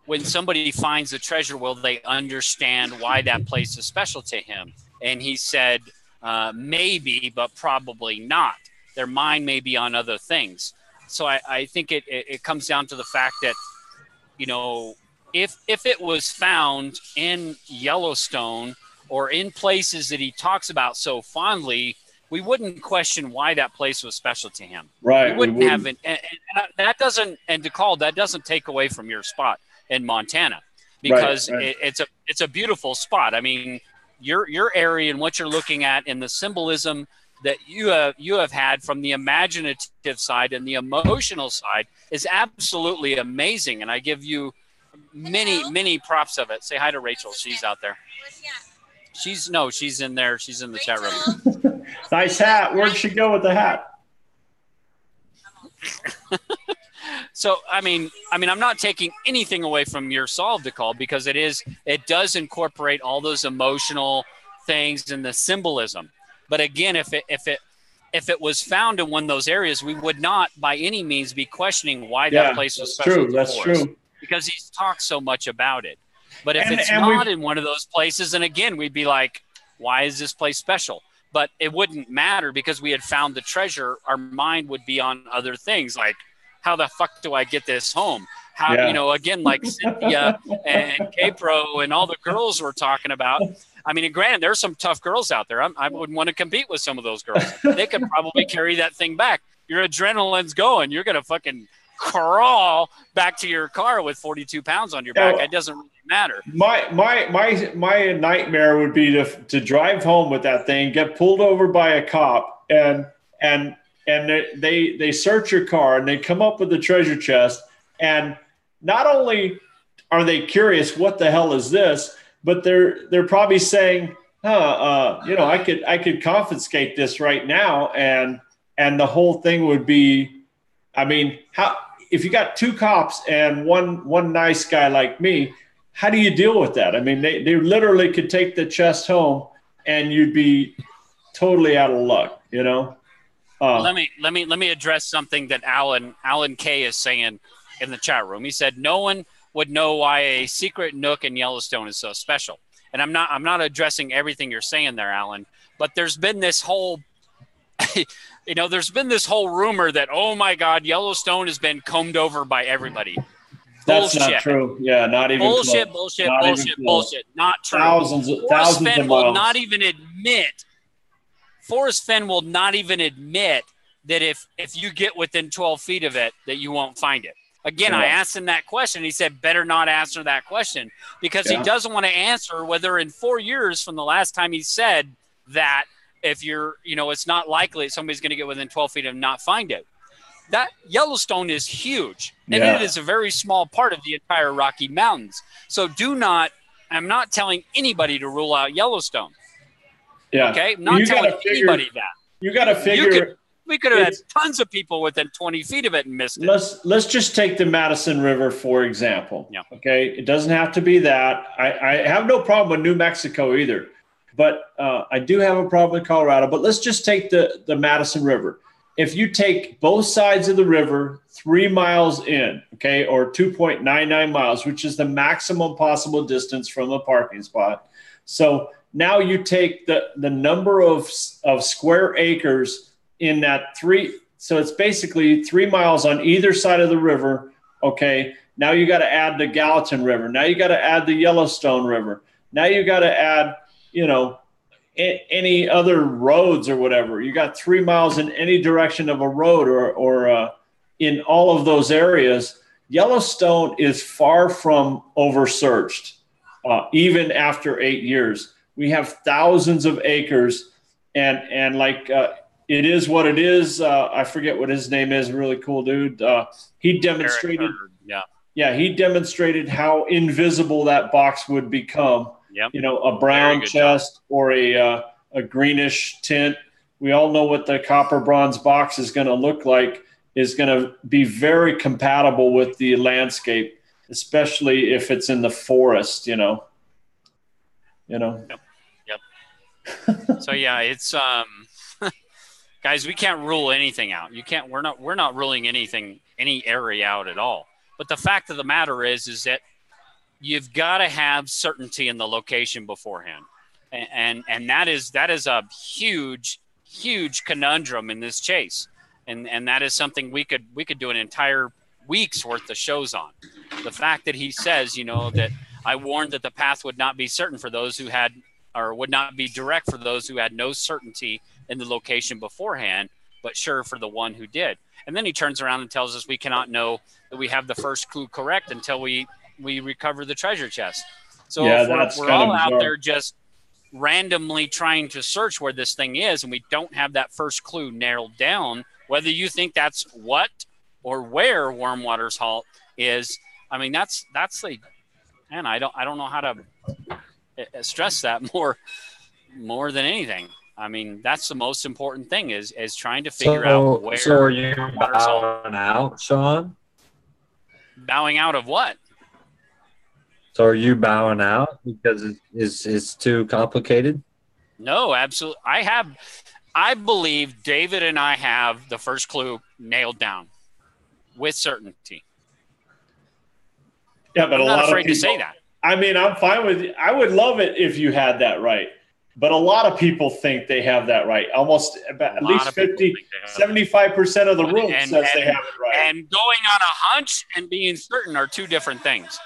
when somebody finds a treasure, will they understand why that place is special to him? And he said, maybe, but probably not. Their mind may be on other things. So I think it comes down to the fact that, if it was found in Yellowstone or in places that he talks about so fondly, we wouldn't question why that place was special to him. Right. We wouldn't have it. And that doesn't, and DeCall, that doesn't take away from your spot in Montana, because right. It's a beautiful spot. I mean, your area and what you're looking at and the symbolism that you have had from the imaginative side and the emotional side is absolutely amazing. And I give you many props of it. Say hi to Rachel. She's out there. She's in there. She's in the chat room. Nice hat. Where'd she go with the hat? So, I mean, I'm not taking anything away from your solve, DeCall, because it does incorporate all those emotional things and the symbolism. But again, if it was found in one of those areas, we would not by any means be questioning why that place was special. That's true. Because he's talked so much about it. But if it's not in one of those places, and again, we'd be like, why is this place special? But it wouldn't matter because we had found the treasure. Our mind would be on other things like, how the fuck do I get this home? Again, like Cynthia and K-Pro and all the girls we're talking about. I mean, and granted, there's some tough girls out there. I wouldn't want to compete with some of those girls. They could probably carry that thing back. Your adrenaline's going. You're going to fucking crawl back to your car with 42 pounds on your back. It doesn't really matter. My nightmare would be to drive home with that thing, get pulled over by a cop, and they search your car and they come up with the treasure chest. And not only are they curious, what the hell is this? But they're probably saying, I could confiscate this right now. And the whole thing would be, I mean, if you got two cops and one nice guy like me, how do you deal with that? I mean, they literally could take the chest home and you'd be totally out of luck, Let me address something that Alan K is saying in the chat room. He said no one would know why a secret nook in Yellowstone is so special. And I'm not addressing everything you're saying there, Alan, but there's been this whole there's been this whole rumor that, oh my God, Yellowstone has been combed over by everybody. That's not true. Yeah, not even bullshit. Close. Bullshit. Not true. Thousands Forrest of Fenn miles. will not even admit. Forrest Fenn will not even admit that if you get within 12 feet of it, that you won't find it. Again, I asked him that question. He said, better not answer that question because he doesn't want to answer whether in 4 years from the last time he said that if you're, it's not likely somebody's going to get within 12 feet and not find it. That Yellowstone is huge, and it is a very small part of the entire Rocky Mountains. So I'm not telling anybody to rule out Yellowstone. Yeah. Okay? I'm not telling anybody that. You got to figure We could have had tons of people within 20 feet of it and missed it. Let's just take the Madison River, for example. Yeah. Okay. It doesn't have to be that. I have no problem with New Mexico either, but I do have a problem with Colorado. But let's just take the Madison River. If you take both sides of the river 3 miles in, okay, or 2.99 miles, which is the maximum possible distance from the parking spot. So now you take the number of square acres in that so it's basically 3 miles on either side of the river. Okay. Now you got to add the Gallatin River. Now you got to add the Yellowstone River. Now you got to add, any other roads or whatever. You got 3 miles in any direction of a road or in all of those areas. Yellowstone is far from oversearched, even after 8 years. We have thousands of acres, and like it is what it is. I forget what his name is. Really cool dude. He demonstrated. He demonstrated how invisible that box would become. Yep. A brown chest or a greenish tint. We all know what the copper bronze box is going to look like. Is going to be very compatible with the landscape, especially if it's in the forest. Yep. So yeah, it's guys, we can't rule anything out. We're not ruling any area out at all. But the fact of the matter is that you've got to have certainty in the location beforehand. And that is a huge conundrum in this chase. And that is something we could do an entire week's worth of shows on. The fact that he says, that I warned that the path would not be certain for those who had, or would not be direct for those who had no certainty in the location beforehand, but sure for the one who did. And then he turns around and tells us we cannot know that we have the first clue correct until we recover the treasure chest. So if we're all out there just randomly trying to search where this thing is, and we don't have that first clue narrowed down, whether you think that's what or where Wormwater's Halt is, I mean, that's the, man, I don't know how to stress that more than anything. I mean, that's the most important thing is trying to figure out where. So are you bowing out, Sean? Bowing out of what? So are you bowing out because it's too complicated? No, absolutely. I believe David and I have the first clue nailed down with certainty. Yeah, but I'm not afraid to say that. I mean, I'm fine with you. I would love it if you had that right. But a lot of people think they have that right. Almost at least 50, 75% of the room says they have it right. And going on a hunch and being certain are two different things.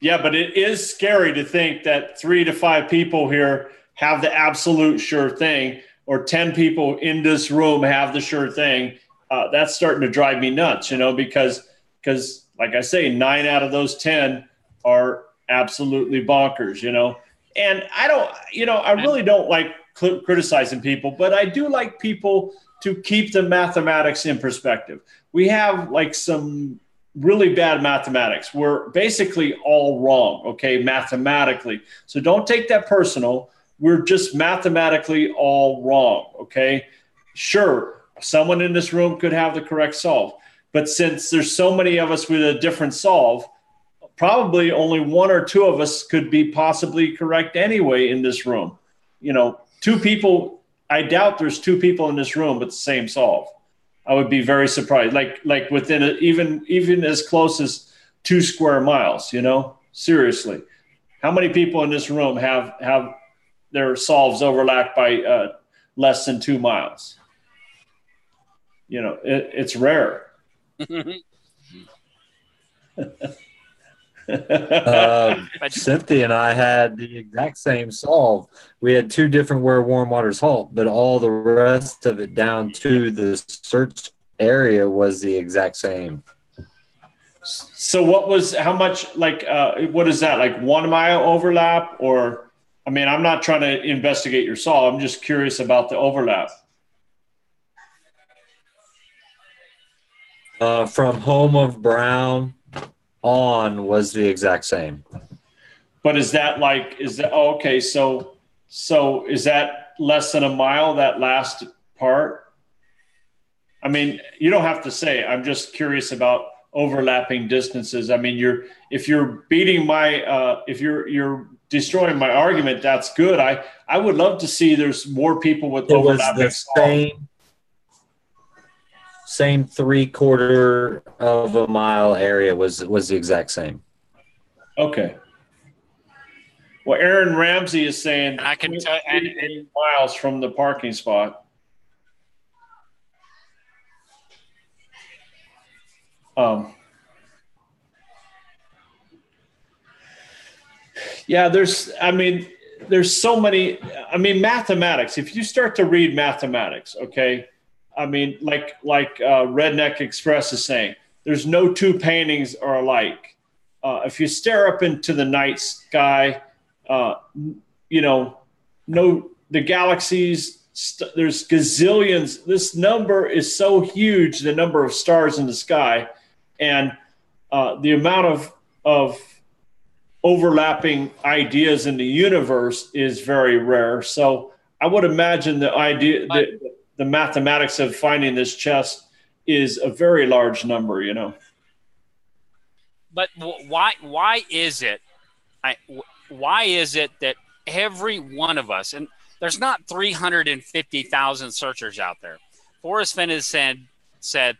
Yeah, but it is scary to think that 3 to 5 people here have the absolute sure thing, or 10 people in this room have the sure thing. That's starting to drive me nuts, because like I say, 9 out of those 10 are absolutely bonkers, And I really don't like criticizing people, but I do like people to keep the mathematics in perspective. We have like some really bad mathematics. We're basically all wrong, okay, mathematically. So don't take that personal. We're just mathematically all wrong, okay? Sure, someone in this room could have the correct solve, but since there's so many of us with a different solve, probably only 1 or 2 of us could be possibly correct anyway in this room. 2 people, I doubt there's 2 people in this room with the same solve. I would be very surprised, like within even as close as 2 square miles, seriously. How many people in this room have their solves overlapped by less than 2 miles? It's rare. Cynthia and I had the exact same solve. We had 2 different where Wormwater's Halt, but all the rest of it down to the search area was the exact same. So how much, what is that, like 1 mile overlap? Or, I mean, I'm not trying to investigate your solve. I'm just curious about the overlap. From Home of Brown on was the exact same. But is that okay, so is that less than a mile, that last part? I mean, you don't have to say. I'm just curious about overlapping distances. I mean, if you're beating my if you're destroying my argument, that's good. I would love to see there's more people with overlapping. It was the same 3/4 of a mile area was the exact same. Okay. Well, Aaron Ramsey is saying I can tell 8 miles from the parking spot. Yeah, there's so many. I mean, mathematics. If you start to read mathematics, okay, I mean, like Redneck Express is saying, there's no two paintings are alike. If you stare up into the night sky, you know, the galaxies. There's gazillions. This number is so huge. The number of stars in the sky, and the amount of overlapping ideas in the universe is very rare. So I would imagine the mathematics of finding this chest is a very large number, you know. But why is it that every one of us, and there's not 350,000 searchers out there. Forrest Fenn has said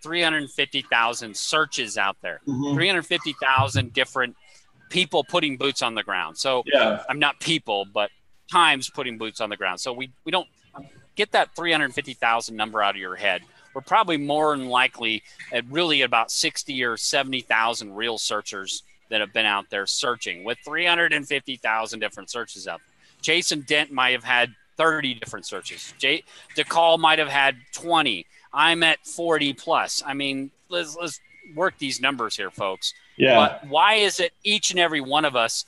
350,000 searches out there, 350,000 different people putting boots on the ground. So I'm not people, but times putting boots on the ground. So we don't get that 350,000 number out of your head. We're probably more than likely at really about 60 or 70,000 real searchers that have been out there searching with 350,000 different searches out there. Jason Dent might have had 30 different searches. DeCall might have had 20. I'm at 40 plus. I mean, let's work these numbers here, folks. Yeah. But why is it each and every one of us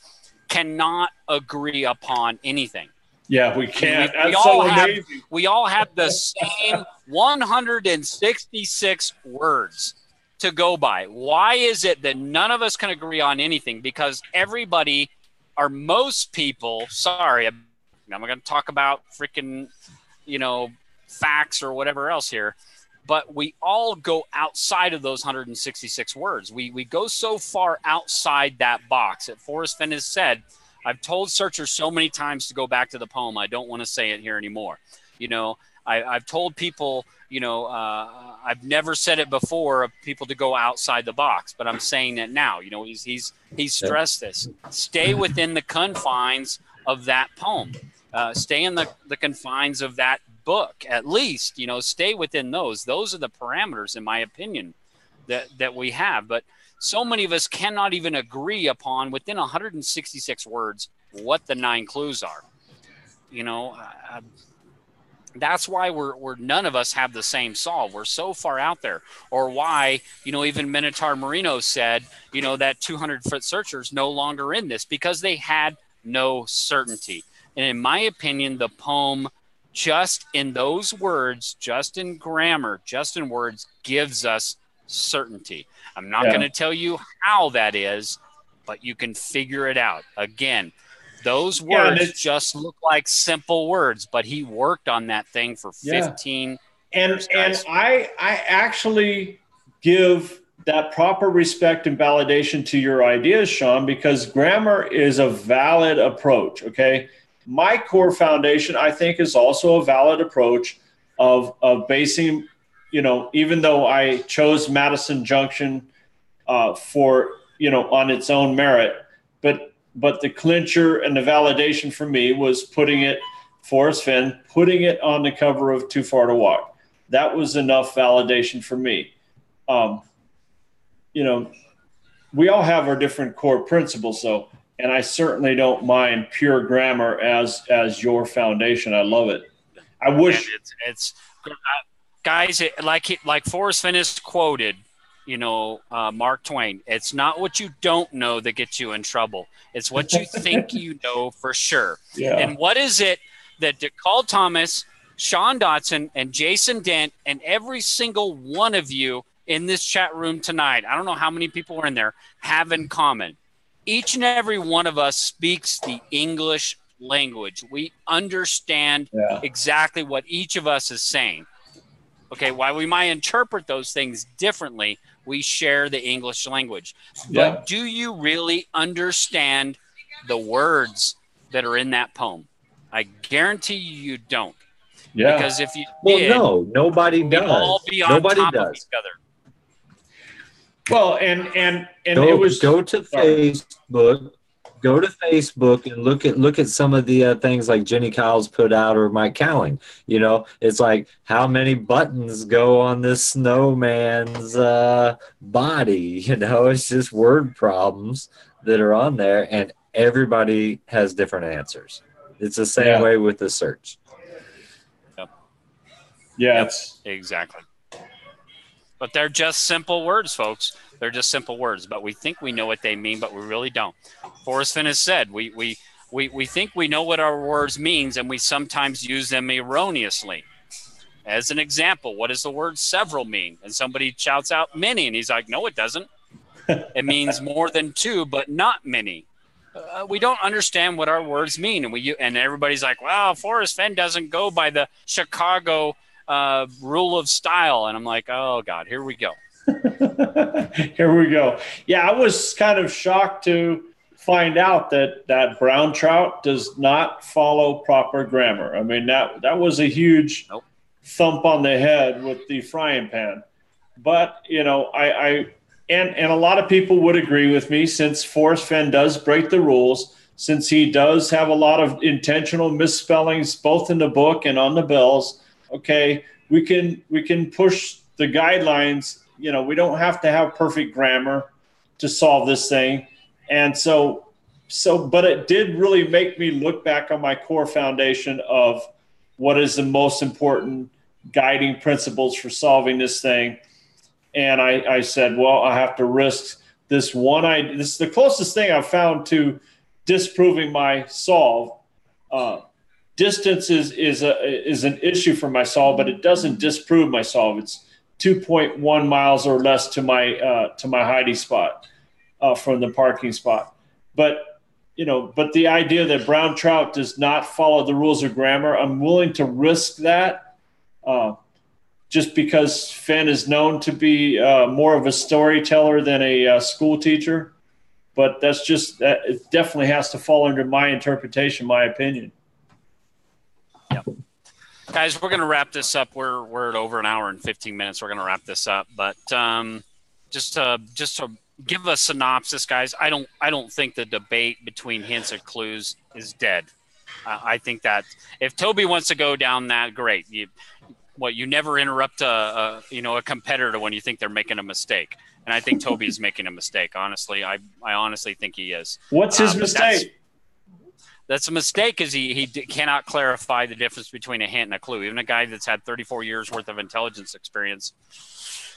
cannot agree upon anything? Yeah, we can't. We all have the same 166 words to go by. Why is it that none of us can agree on anything? Because everybody, or most people, sorry, I'm going to talk about freaking, facts or whatever else here. But we all go outside of those 166 words. We go so far outside that box. That Forrest Fenn has said, I've told searchers so many times to go back to the poem, I don't want to say it here anymore. I've told people, I've never said it before of people to go outside the box, but I'm saying it now. He's stressed this. Stay within the confines of that poem. Stay in the confines of that book, at least, stay within those. Those are the parameters, in my opinion, that we have. But so many of us cannot even agree upon within 166 words what the 9 clues are. That's why we're none of us have the same solve. We're so far out there. Or why, even Minotaur Marino said, that 200-foot searchers no longer in this because they had no certainty. And in my opinion, the poem, just in those words, just in grammar, just in words, gives us certainty. I'm not going to tell you how that is, but you can figure it out. Again, those words just look like simple words, but he worked on that thing for 15 years. And I actually give that proper respect and validation to your ideas, Sean, because grammar is a valid approach, okay? My core foundation, I think, is also a valid approach of basing, even though I chose Madison Junction for, on its own merit, but the clincher and the validation for me was Forrest Fenn, putting it on the cover of Too Far to Walk. That was enough validation for me. We all have our different core principles, though. And I certainly don't mind pure grammar as your foundation. I love it. I wish it's guys, like Forrest Fenn is quoted, Mark Twain. It's not what you don't know that gets you in trouble. It's what you think you know for sure. Yeah. And what is it that DeCall Thomas, Sean Dotson, and Jason Dent, and every single one of you in this chat room tonight, I don't know how many people are in there, have in common? Each and every one of us speaks the English language. We understand exactly what each of us is saying. Okay, while we might interpret those things differently, we share the English language. Yeah. But do you really understand the words that are in that poem? I guarantee you don't. Yeah. Because if you Well, did, no, nobody we'd all does. be on Nobody top of does. each other. Well, and Go, it was go to sorry. Facebook. Go to Facebook and look at some of the things like Jenny Kyle's put out or Mike Cowling. You know, it's like how many buttons go on this snowman's body. You know, it's just word problems that are on there, and everybody has different answers. It's the same Yeah. way with the search. Yep. Yeah, Yep, it's exactly. But they're just simple words, folks. They're just simple words, but we think we know what they mean, but we really don't. Forrest Fenn has said we think we know what our words means, and we sometimes use them erroneously. As an example, what does the word several mean? And somebody shouts out many, and he's like, no, it doesn't. It means more than two, but not many. We don't understand what our words mean, and everybody's like, "Wow, Forrest Fenn doesn't go by the Chicago rule of style," and I'm like, "Oh God, here we go." Here we go. Yeah, I was kind of shocked to find out that brown trout does not follow proper grammar. I mean, that was a huge Nope. thump on the head with the frying pan. But you know, and a lot of people would agree with me, since Forrest Fenn does break the rules, since he does have a lot of intentional misspellings both in the book and on the bills. Okay, we can push the guidelines. You know, we don't have to have perfect grammar to solve this thing. And but it did really make me look back on my core foundation of what is the most important guiding principles for solving this thing. And I said, well, I have to risk this one. This is the closest thing I've found to disproving my solve. Distance is an issue for my solve, but it doesn't disprove my solve. It's 2.1 miles or less to my hiding spot from the parking spot. But the idea that brown trout does not follow the rules of grammar, I'm willing to risk that, just because Fenn is known to be more of a storyteller than a school teacher. But that's just that. It definitely has to fall under my interpretation, my opinion. Yep. Guys, we're going to wrap this up. We're at over an hour and 15 minutes. We're going to wrap this up, but just to give a synopsis, guys. I don't think the debate between hints and clues is dead. I think that if Toby wants to go down that, great. You never interrupt a competitor when you think they're making a mistake, and I think Toby is making a mistake. Honestly, I honestly think he is. What's his mistake? That's a mistake, is he cannot clarify the difference between a hint and a clue. Even a guy that's had 34 years worth of intelligence experience.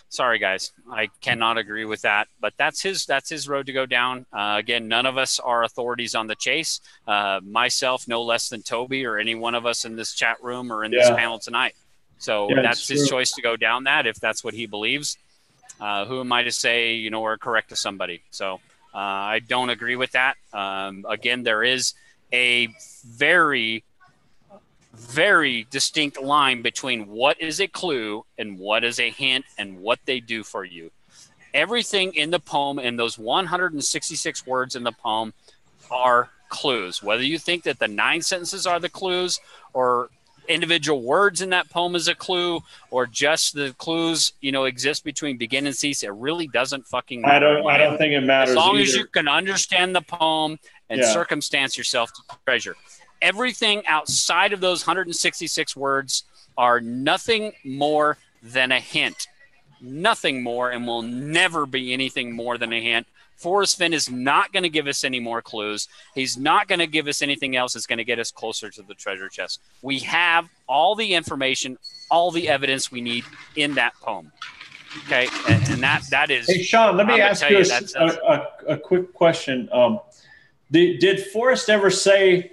Sorry, guys, I cannot agree with that. But that's his road to go down. Again, none of us are authorities on the chase. Myself, no less than Toby or any one of us in this chat room or in this panel tonight. So that's his choice to go down that, if that's what he believes. Who am I to say, or correct to somebody? So I don't agree with that. Again, there is a very, very distinct line between what is a clue and what is a hint and what they do for you. Everything in the poem, and those 166 words in the poem, are clues. Whether you think that the 9 sentences are the clues, or individual words in that poem is a clue, or just the clues exist between begin and cease, it really doesn't fucking matter. I don't think it matters, as long either. as you can understand the poem and circumstance yourself to treasure. Everything outside of those 166 words are nothing more than a hint. Nothing more, and will never be anything more than a hint. Forrest Fenn is not going to give us any more clues. He's not going to give us anything else that's going to get us closer to the treasure chest. We have all the information, all the evidence we need in that poem. Okay, and that is. Hey, Sean, let me ask you a quick question. Did Forrest ever say,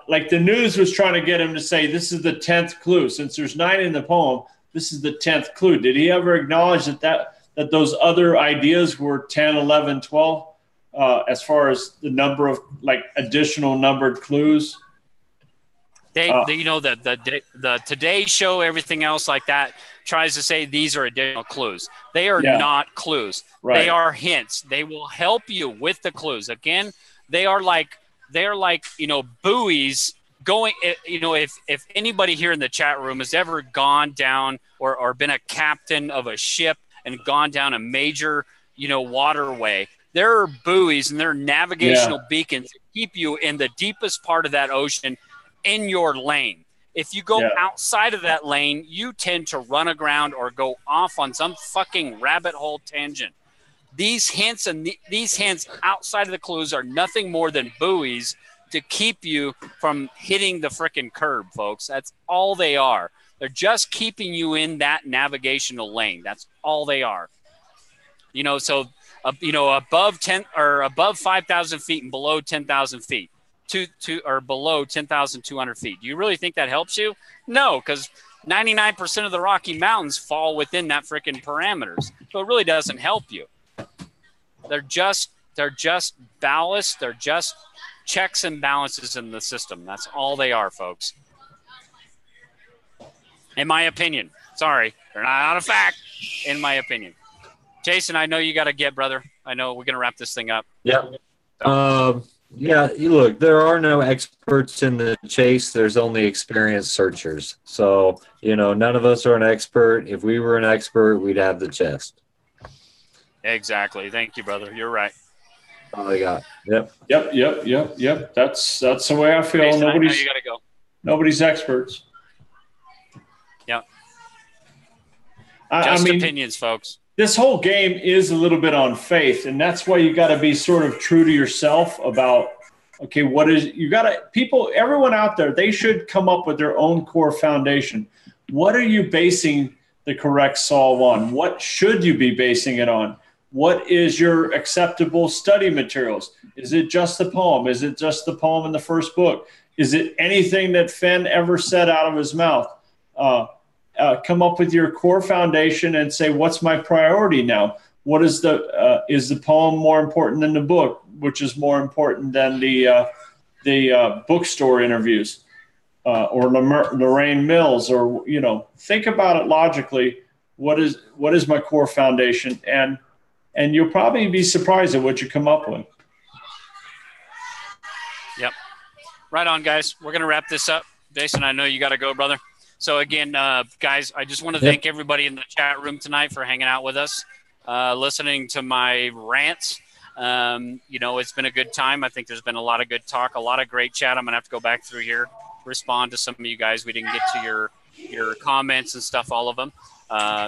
like the news was trying to get him to say, this is the 10th clue, since there's 9 in the poem, this is the 10th clue. Did he ever acknowledge that those other ideas were 10, 11, 12, as far as the number of additional numbered clues? You know, the Today Show, everything else like that tries to say these are additional clues. They are not clues. Right. They are hints. They will help you with the clues. Again, they are like you know, buoys going. You know, if anybody here in the chat room has ever gone down or been a captain of a ship and gone down a major, you know, waterway, there are buoys and there are navigational beacons that keep you in the deepest part of that ocean in your lane. If you go outside of that lane, you tend to run aground or go off on some fucking rabbit hole tangent. These hints and these hints outside of the clues are nothing more than buoys to keep you from hitting the frickin' curb, folks. That's all they are. They're just keeping you in that navigational lane. That's all they are. You know, so you know, above 10 or above 5,000 feet and below 10,000 feet. Or below 10,200 feet. Do you really think that helps you? No, because 99% of the Rocky Mountains fall within that freaking parameters. So it really doesn't help you. They're just ballast. They're just checks and balances in the system. That's all they are, folks. In my opinion. Sorry, they're not a fact. In my opinion. Jason, I know you got to get, brother. I know we're going to wrap this thing up. Yep. Yeah, look, there are no experts in the chase. There's only experienced searchers. So, you know, none of us are an expert. If we were an expert, we'd have the chest. Exactly. Thank you, brother. You're right. All I got. Yep. That's the way I feel. Jason, I know you got to go. Nobody's experts. Yep. I mean, opinions, folks. This whole game is a little bit on faith, and that's why you got to be sort of true to yourself about, okay, everyone out there, they should come up with their own core foundation. What are you basing the correct solve on? What should you be basing it on? What is your acceptable study materials? Is it just the poem? Is it just the poem in the first book? Is it anything that Fenn ever said out of his mouth? Come up with your core foundation and say, what's my priority now? What is is the poem more important than the book, which is more important than the bookstore interviews or Lorraine Mills, or, you know, think about it logically. What is my core foundation? And you'll probably be surprised at what you come up with. Yep. Right on, guys. We're going to wrap this up. Jason, I know you got to go, brother. So again, guys, I just want to thank everybody in the chat room tonight for hanging out with us, listening to my rants. You know, it's been a good time. I think there's been a lot of good talk, a lot of great chat. I'm going to have to go back through here, respond to some of you guys. We didn't get to your comments and stuff, all of them.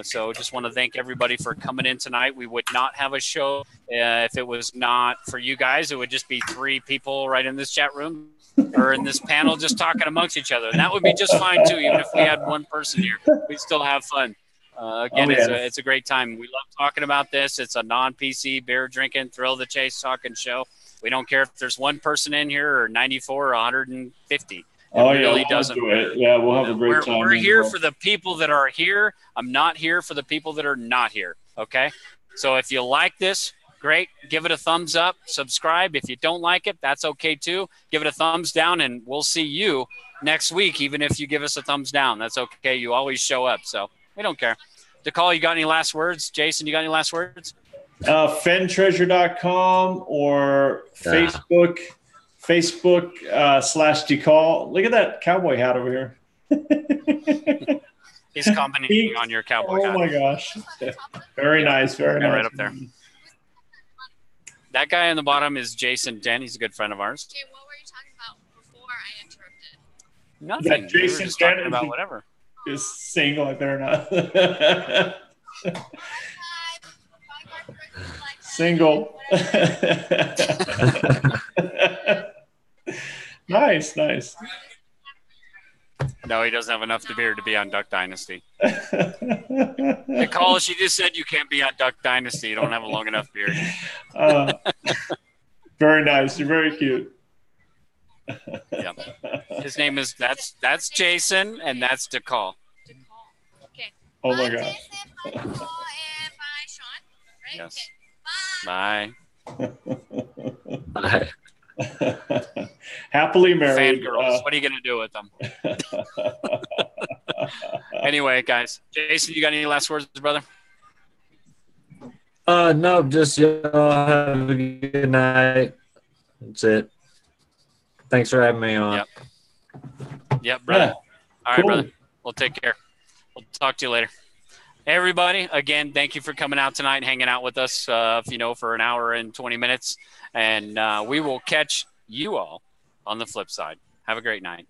So just want to thank everybody for coming in tonight. We would not have a show if it was not for you guys. It would just be 3 people right in this chat room or in this panel just talking amongst each other. And that would be just fine too. Even if we had one person here, we'd still have fun. Again, it's a great time. We love talking about this. It's a non-PC, beer drinking, thrill the chase talking show. We don't care if there's one person in here or 94 or 150. It really doesn't matter. Yeah, we'll have a great time. We're here for the people that are here. I'm not here for the people that are not here. Okay? So if you like this, great. Give it a thumbs up. Subscribe. If you don't like it, that's okay too. Give it a thumbs down, and we'll see you next week, even if you give us a thumbs down. That's okay. You always show up, so we don't care. DeCall, you got any last words? Jason, you got any last words? FennTreasure.com or Facebook. Facebook/DeCall. Look at that cowboy hat over here. He's commenting on your cowboy hat. Oh my gosh. Very nice. Very nice. Right up there. That guy on the bottom is Jason Den. He's a good friend of ours. Okay, what were you talking about before I interrupted? Nothing. Yeah, Jason we were just talking about whatever. Is single, I better not. Single. Nice. No, he doesn't have enough beer to be on Duck Dynasty. Nicole, she just said you can't be on Duck Dynasty. You don't have a long enough beard. Very nice. You're very cute. Yeah. His name is that's Jason, and that's DeCall. Okay. Oh my gosh. Jason, bye, Paul, and bye, Sean. Right? Yes. Okay. Bye. Bye. Bye. Happily married. Fangirls. What are you going to do with them? Anyway, guys. Jason, you got any last words, brother? No, just y'all have a good night. That's it. Thanks for having me on. Yep, brother. Yeah, All right, cool. brother. We'll take care. We'll talk to you later. Everybody, again, thank you for coming out tonight and hanging out with us, for an hour and 20 minutes. And we will catch you all on the flip side. Have a great night.